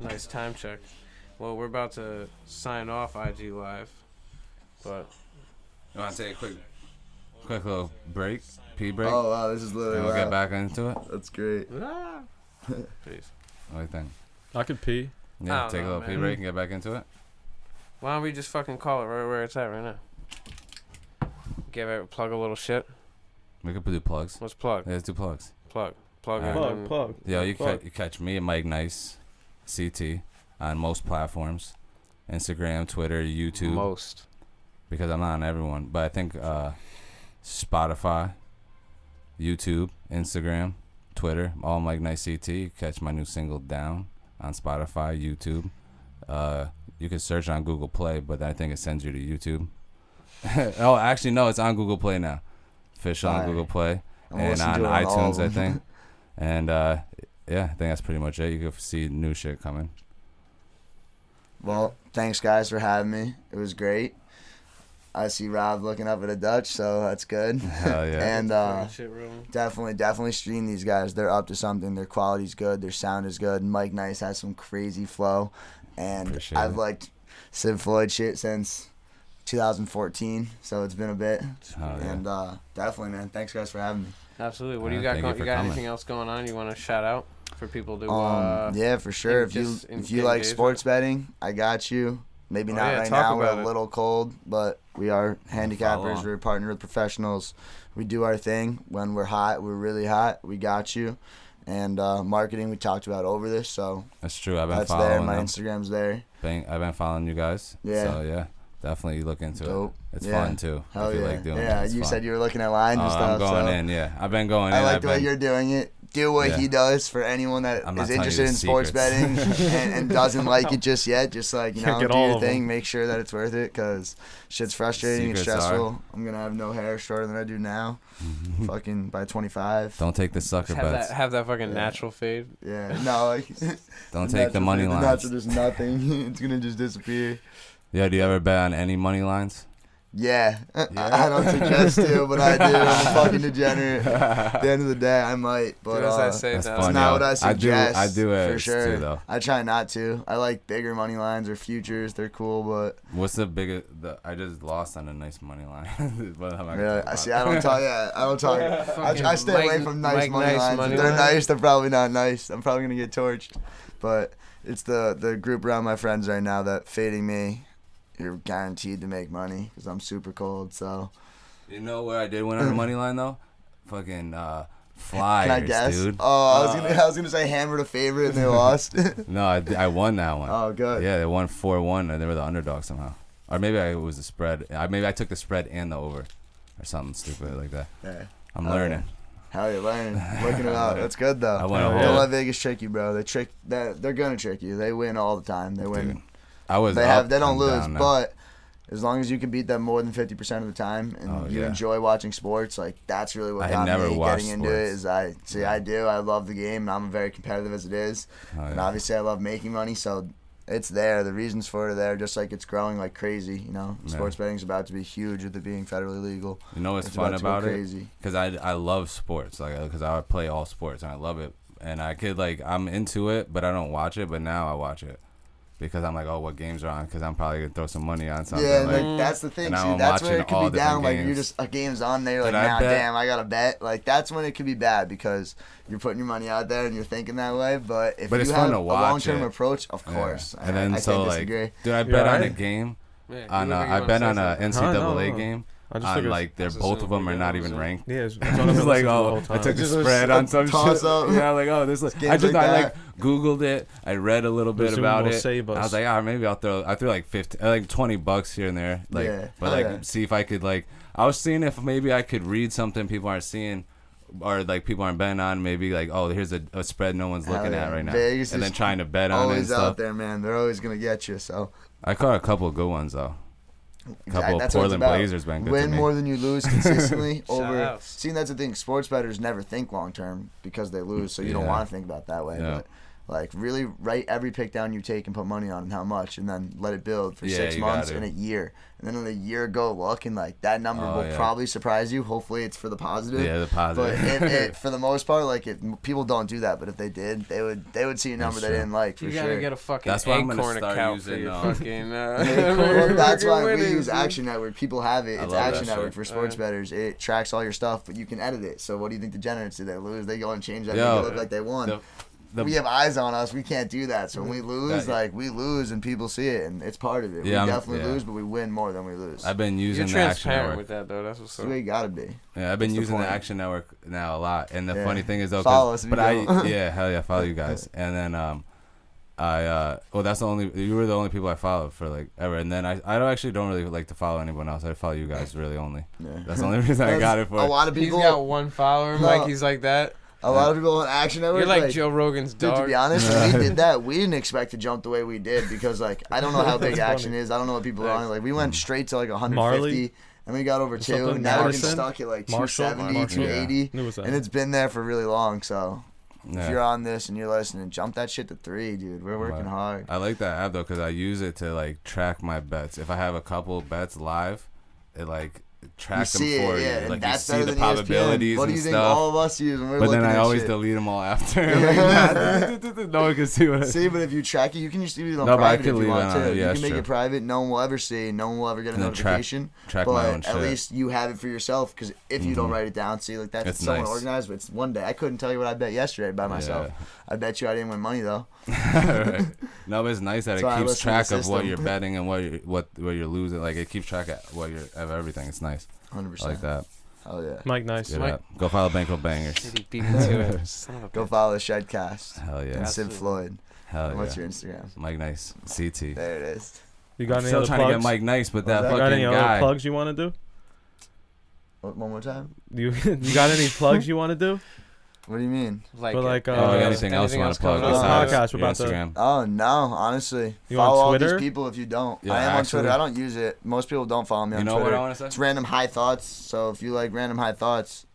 Nice time check. Well, we're about to sign off IG Live, but You want to take a quick little break? Pee break? Oh wow, this is literally. And we'll loud. get back into it. That's great. peace. What do you think? I could pee. Yeah, don't take a know, little pee man. break and get back into it. Why don't we just fucking call it right where it's at right now? Plug a little shit. We could do plugs. Let's plug. Yeah, let's do plugs. Plug Plug. Yo, you Plug. catch me and Mike Nice, CT, on most platforms, Instagram, Twitter, YouTube. Most. Because I'm not on everyone, but I think Spotify, YouTube, Instagram, Twitter, all Mike Nice CT. Catch my new single Down on Spotify, YouTube. You can search on Google Play, but I think it sends you to YouTube. Oh, actually, no, it's on Google Play now. Official on Google Play and on iTunes, I think. And yeah, I think that's pretty much it. You can see new shit coming. Well, thanks guys for having me. It was great. I see Rob looking up at a Dutch, so that's good. Hell yeah. And definitely stream these guys. They're up to something. Their quality's good. Their sound is good. Mike Nice has some crazy flow. And Appreciate I've it. liked Sid Floyd shit since 2014, so it's been a bit. Oh, yeah. And definitely, man, thanks guys for having me. Absolutely. What do you Yeah, got thank going? you You for got coming. anything else going on? You want to shout out for people to? Yeah, for sure. If just you like engage sports betting, I got you. Maybe Oh, not yeah, right talk now. We're about a it. little cold, but we are handicappers. on. We're partnered with professionals. We do our thing. When we're hot, we're really hot. We got you. And marketing, we talked about over this, so That's true. I've been that's there. following My them. Instagram's there. I've been following you guys. Yeah. So yeah, definitely look into Dope. it. It's Yeah. fun too. Hell if you yeah. like doing it. Yeah, It's you fun. said you were looking at lines and Oh, stuff. I'm going so in. Yeah, I've been going in. I like I've the way been- you're doing it. Do what Yeah. he does for anyone that I'm not is telling you interested the in sports secrets. betting and doesn't like it just yet. Just like, Can't get do all your of 'em. thing. Make sure that it's worth it because shit's frustrating and Secrets stressful. I'm going to have no hair shorter than I do now. Fucking by 25. Don't take the sucker bets. have that fucking Yeah. natural fade. Yeah, no. Like, Don't take the money The nuts lines. are just nothing. It's going to just disappear. Yeah, do you ever bet on any money lines? Yeah. I don't suggest to, but I do. I'm a fucking degenerate. At the end of the day, I might. But As I say, That's now. fun. it's not yo. what I suggest. I do it for sure. too, though. I try not to. I like bigger money lines or futures. They're cool, but What's the biggest? I just lost on a nice money line. But I'm not gonna really, talk about I see. it. I don't talk. Yeah, I don't talk. Fucking I stay away Mike- from nice Mike money Nice lines. money If they're lines. nice, they're probably not nice. I'm probably gonna get torched. But it's the group around my friends right now that fading me. You're guaranteed to make money because I'm super cold. So You know where I did win on the money line though? Fucking Flyers, can I guess? dude. Oh, I was gonna say Hammer to favorite and they lost. No, I won that one. Oh, good. Yeah, they won 4-1 and they were the underdog somehow. Or maybe it was the spread. Maybe I took the spread and the over, or something stupid like that. Yeah. I'm Oh, learning. How you learning? Looking it up. That's good though. I went a Don't whole. let Vegas trick you, bro. They're gonna trick you. They win all the time. They win. Dude, I was. They up, don't I'm lose, down now. but as long as you can beat them more than 50% of the time and Oh, you yeah. enjoy watching sports, like that's really what I got never me watched getting into it. sports. Is I do. I love the game and I'm very competitive as it is. Oh, And yeah. obviously I love making money, so it's there. The reasons for it are there, just like it's growing like crazy. You know, Yeah. sports betting's about to be huge with it being federally legal. You know what's It's fun about to go about it? crazy. Because I love sports, like because I play all sports and I love it, and I could I'm into it, but I don't watch it. But now I watch it because I'm like, oh, what games are on? Because I'm probably gonna throw some money on something. Yeah, like, like, that's the thing. and See, I'm that's where watching it could all be down. different Like you're games. just a game's on there. Like Did I now, bet? damn, I gotta bet. Like that's when it could be bad because you're putting your money out there and you're thinking that way. But if But you it's have fun to a watch long-term it. approach, of Yeah. course. And then I so can't like, disagree. dude, I You bet on a alright? game. Yeah, On you look like I you bet wanna on a say Huh? NCAA No, no. game. I just On figured- like they're Let's both assume of them we are go not on even Zoom. ranked. Yeah, it's It's on just like, the whole oh, I time. took the Just a spread on some toss shit. up. Yeah, like, oh, this. Games I just, like I that. Googled it. I read a little bit Zoom about will it. save us. I was like, maybe I threw like 50, like $20 here and there. Like, Yeah. but Oh, like, yeah. see if I could I was seeing if maybe I could read something people aren't seeing. Or like people aren't betting on, maybe like, oh, here's a spread no one's Hell looking yeah. at right now, Vegas and then is trying to bet on it and Always out stuff. there, man. They're always gonna get you. So I caught a couple of good ones though. A couple of that's what it's Portland about. Blazers been good Win to me. more than you lose consistently over. outs. See, that's the thing. Sports bettors never think long term because they lose, so you don't Yeah. want to think about that way. Yeah. But like, really write every pick down you take and put money on and how much, and then let it build for Yeah, 6 you months gotta. and a year, and then in a year go look and like that number Oh, will yeah. probably surprise you. Hopefully, it's for the positive. Yeah, the But positive. for the most part, like if people don't do that, but if they did, they would see a number That's they true. didn't like for You sure. gotta get a fucking That's why I'm gonna Acorn start account for using, your fucking. Well, that's why we winnings, use dude. Action Network. People have it. I It's love Action that Network shit. for sports bettors. It tracks all your stuff, but you can edit it. So what do you think degenerates do? They lose. They go and change that. Yo, Make it look like they won. we have eyes on us. We can't do that. So when we lose, we lose and people see it, and it's part of it. Yeah, we definitely lose, but we win more than we lose. I've been using You're the Action transparent Network. with that, though. That's what's So up. we gotta be. Yeah, I've been That's the using the point. Action Network now a lot. And the Yeah. funny thing is, though, Follow us if but you don't. yeah, hell yeah, follow you guys. And then that's you were the only people I followed for like ever. And then I don't really like to follow anyone else. I follow you guys really only. Yeah. That's the only reason I got it for. A lot of He's people. got one follower, No. Mike. He's like that. A lot of people on Action Network. You're like Joe Rogan's Dude, dog. to be honest, when we did that, we didn't expect to jump the way we did because, like, I don't know how big Action is. I don't know what people are on it. Like, we went straight to like 150, Marley? and we got over 2. Something Now we're Madison? getting stuck at like Marshall? 270, 280, Who was that? and it's been there for really long. So Yeah. if you're on this and you're listening, jump that shit to 3, dude. We're working Right. hard. I like that app though because I use it to like track my bets. If I have a couple bets live, it like tracks them see for it, you. yeah, and Like you that's see better the than ESPN. probabilities What do you and think stuff. all of us use when we're But looking then I at always shit? delete them all after. No one can see what I See, but if you track it, you can just leave it on No, but I private could if you leave want it on to. it. You Yeah, can make sure. it private. No one will ever see. No one will ever get a And then notification. track but my own at shit. least you have it for yourself. Because if you don't write it down, see, like that's It's someone nice. organized. But it's one day. I couldn't tell you what I bet yesterday by myself. I bet you I didn't win money though. Right. No, but it's nice that That's why I it keeps listen to the track of what system. you're betting and what you're losing. Like it keeps track of of everything. It's nice. 100%. I like that. Oh yeah. Mike, nice. Good Mike- app. Go follow Banco Bangers. He beat me to it. Son of a Go bitch. follow the ShedCast Hell yeah. and Sid Floyd. Hell yeah. What's your Instagram? Mike Nice. CT. There it is. You got any Still other trying plugs? to get Mike Nice, but that that? Got fucking any other guy. plugs you want to do? One more time. You got any plugs you want to do? What do you mean? But like, Oh, uh, anything else you want to plug coming up? besides Podcast, we're your about to- Instagram? Oh no, honestly. You on follow all Twitter? these people if you don't. Yeah, I am on actually. Twitter. I don't use it. Most people don't follow me You on know Twitter. what I want to say? It's random high thoughts. So if you like random high thoughts,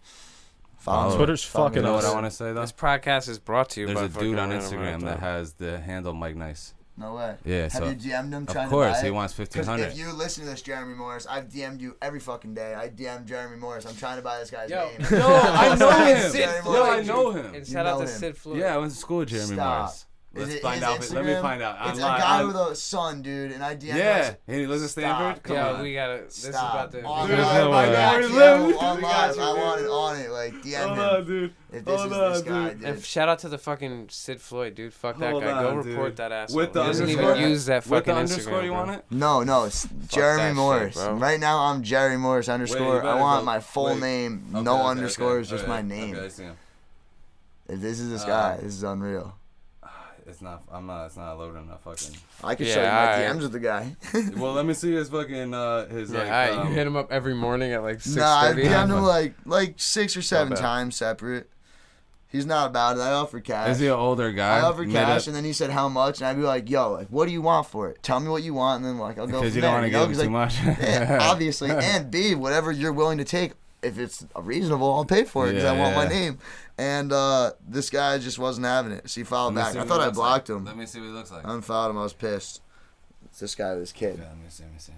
follow me. Twitter's Follow me fucking You know what us. I want to say though? This podcast is brought to you There's by a dude fucking on Random Instagram Random. that has the handle Mike Nice. No way. Yeah, Have so you DM'd him trying of course to buy he it? wants 'Cause 1,500. if you listen to this, Jeremy Morris, I've DM'd you every fucking day. I DM'd Jeremy Morris. I'm trying to buy this guy's Yo, name. Yo, I know him. Jeremy Sid Morris. Yo, I know him. And shout out know to him. Sid Floyd. Yeah, I went to school with Jeremy Stop. Morris. Is Let's it find his out. Let me Instagram? find out. It's a I'm guy live. with a son, dude, and I DM'd Yeah, him. and he lives in Stanford. Stop. Come Yeah, on. we gotta. This is Stop. about to. On There's live, no I way. got Where you. he lives? On We got live, you, I dude. want it on it. Like DM Hold him. on, dude. If this Hold is on, this guy, dude. dude. And shout out to the fucking Sid Floyd, dude. Fuck that Hold guy. Go on, report dude. that asshole. With the He doesn't underscore? even use that With fucking the Instagram. underscore, you bro. want it? No, it's that Jeremy shit, Morris. bro. Right now, I'm Jerry Morris Wait, underscore. you I better want go- my full wait. name, Okay, no okay, underscores, okay. just my name. Okay, I see him. If this is this guy, this is unreal. It's not. I'm not. It's not loading enough. Fucking. I can Yeah, show you my alright. DMs with the guy. Well, let me see his fucking his Yeah, like. alright, you hit him up every morning at like 6:30. Nah, I've DM'd him Yeah. like 6 or 7 bad. times separate. He's not about it. I offer cash. Is he an older guy? I offer cash, and then he said how much, and I'd be like, "Yo, like, what do you want for it? Tell me what you want, and then like I'll go." Because from you don't there, want to know? give 'Cause, him too like, much. yeah, obviously, and B, whatever you're willing to take, if it's reasonable, I'll pay for it because I want my name. And this guy just wasn't having it. So he followed back. I thought I blocked him. Let me see what he looks like. I unfollowed him. I was pissed. It's this guy with his kid. Yeah, let me see. Let me see.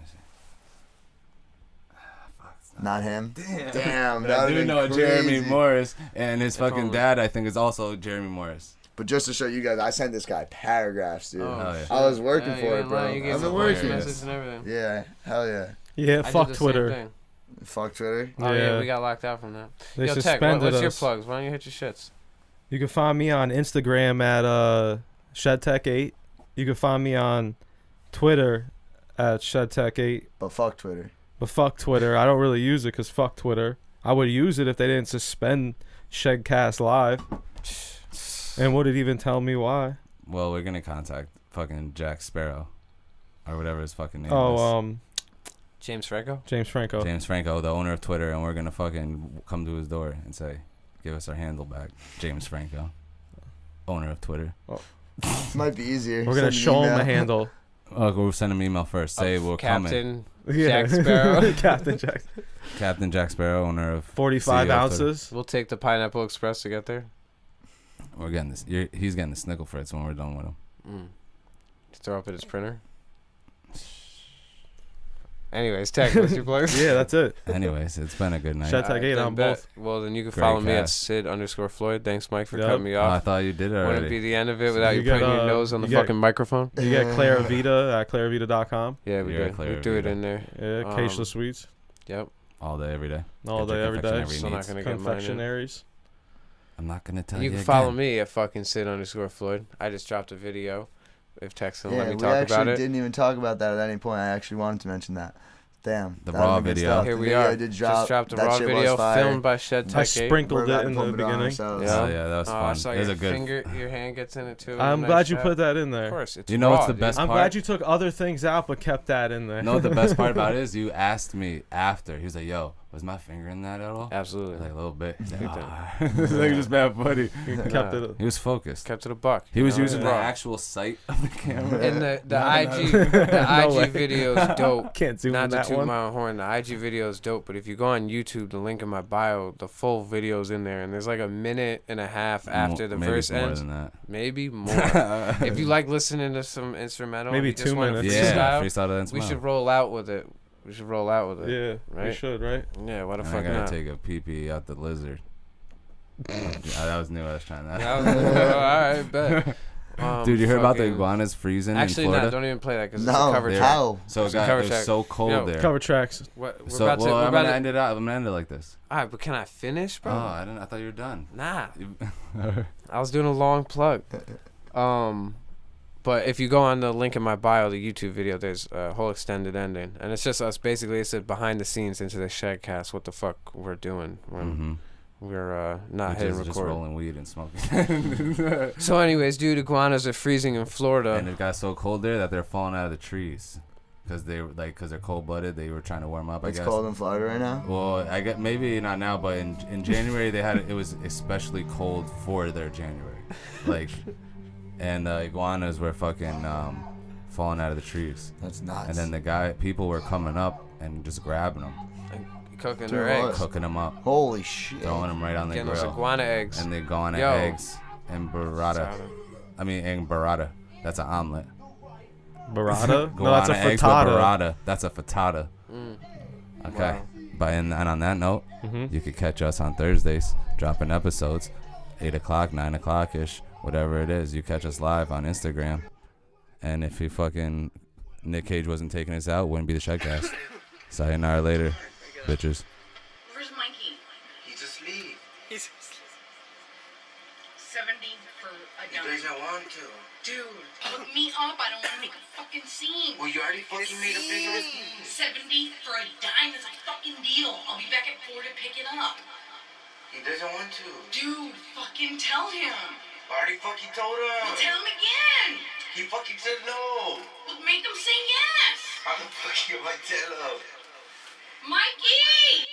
Fuck, it's Not him. Damn. Damn. I That do would've know been Jeremy crazy. Morris, and his fucking only. dad, I think, is also Jeremy Morris. But just to show you guys, I sent this guy paragraphs, dude. Oh, Hell yeah. shit. I was working Yeah, for you it, ain't bro. lying. You gave I've him been a voice working. message and everything. Yeah, hell yeah. Yeah, I fuck did the same Twitter. thing. Fuck Twitter. Oh yeah, Yeah. we got locked out from that. They Yo, Tech, suspended what's your us. plugs? Why don't you hit your shits? You can find me on Instagram at ShedTech8. You can find me on Twitter at ShedTech8. But fuck Twitter. But fuck Twitter. I don't really use it because fuck Twitter. I would use it if they didn't suspend ShedCast Live. And would it even tell me why? Well, we're gonna contact fucking Jack Sparrow, or whatever his fucking name is. Oh, James Franco. James Franco. James Franco, the owner of Twitter, and we're gonna fucking come to his door and say, "Give us our handle back." James Franco, owner of Twitter. Might be easier. We're going to Send an show him email. the handle. Oh, we'll send him an email first. Say we're coming. Captain Yeah. Jack Sparrow. Captain Jack. Captain Jack Sparrow, owner of 45 CEO of Twitter. ounces. We'll take the Pineapple Express to get there. We're getting this. He's getting the Snickle Fritz when we're done with him. Throw up at his printer. Anyways, Tech, what's your plugs? Yeah, that's it. Anyways, it's been a good night. Shut Tech 8 then on bet. both. Well, then you can Great follow me at cast. Sid_Floyd. Thanks, Mike, for Yep. cutting me Oh, I off. thought you did it Wouldn't already. be the end of it without you you putting get, your nose on the you get- fucking microphone. You get Clara Vita at claravita.com. Yeah, we You're do. Clara We do it Vita. in there. Yeah, Keisha Sweets. Yep. All day, every day. All Get your day, every day. confectionery Still not needs. gonna get mine in. Confectionaries. I'm not gonna tell You you. can follow again. me at fucking Sid_Floyd. I just dropped a video. If text and Yeah, let me we talk about actually it. didn't even talk about that at any point. I actually wanted to mention that. Damn. The that raw would've been good video. stuff. Here The we video are. did Just drop. dropped a That raw shit video was fire. filmed by Shed I Tech 8. sprinkled We're it about in to the pump it on beginning. ourselves. Yeah. Oh yeah, that was I fun. saw It was your a good. finger, your hand gets in it too. I'm Nice glad you shot. put that in Of there. course, it's You know raw, what's the dude. best I'm part? glad you took other things out but kept that in there. No, the best part about it is you asked me after. He was like, "Yo, was my finger in that at all?" I was Absolutely. like, a little bit. He's like, Big "Ah." This is just bad funny. You kept it. He was focused. Kept it a buck. He was you know? using the Raw. actual sight of the camera. And the Not IG enough. the No way. IG video is dope. Can't zoom Not in to that toot one. my own horn, the IG video is dope. But if you go on YouTube, the link in my bio, the full video's in there, and there's like a minute and a half after the Maybe verse more ends. than that. Maybe more. If you like listening to some instrumental, Maybe you just 2 wanna minutes. Yeah, freestyle, freestyle dance. we should roll out with it. We should roll out with it. Yeah, we Right? should, right? Yeah, what the I fuck gotta not? take a pee out the lizard. That was new. I was trying that. Yeah, I was like, all right, bet. Dude, you heard about the fucking- iguanas freezing Actually, in Florida? not. Don't even play that because it's No, a cover track. how? So it It's a got cover it was track. so cold Yo, there. Cover tracks. We're So about to. well, We're I'm about gonna to end it up. I'm gonna end it like this. all right, but can I finish, bro? Oh, I didn't. I thought you were done. Nah. I was doing a long plug. But if you go on the link in my bio, the YouTube video, there's a whole extended ending, and it's just us. Basically, it's a behind the scenes into the ShedCast. What the fuck we're doing when we're not Which hitting is just record. rolling weed and smoking. So, anyways, dude, iguanas are freezing in Florida. And it got so cold there that they're falling out of the trees because they were like, because they're cold blooded. They were trying to warm up. It's I guess. cold in Florida right now. Well, I get maybe not now, but in January they had it was especially cold for their January, like, and iguanas were fucking falling out of the trees. That's nuts. And then people were coming up and just grabbing them, Cooking Dude, their what? eggs. cooking them up, Holy shit. throwing them right on the Getting those grill, iguana eggs. and they iguana Yo. eggs and burrata. I mean, and burrata. That's an omelet. Burrata? No, that's a Iguana eggs with frittata. burrata. That's a frittata. Okay. Wow. But and on that note, you could catch us on Thursdays, dropping episodes, 8 o'clock, 9 o'clock ish, whatever it is. You catch us live on Instagram. And if Nick Cage wasn't taking us out, wouldn't be the ShedCast. Sayonara later, bitches. Where's Mikey? He's asleep. 70 for a He dime. doesn't want to. Dude, hook me up. I don't want to make a fucking scene. Well, you already fucking made a big scene. 70 for a dime is a fucking deal. I'll be back at 4 to pick it up. He doesn't want to. Dude, fucking tell him. I already fucking told him. Well, tell him again. He fucking said no. Well, make him say yes. How the fuck am I tell him? Mikey!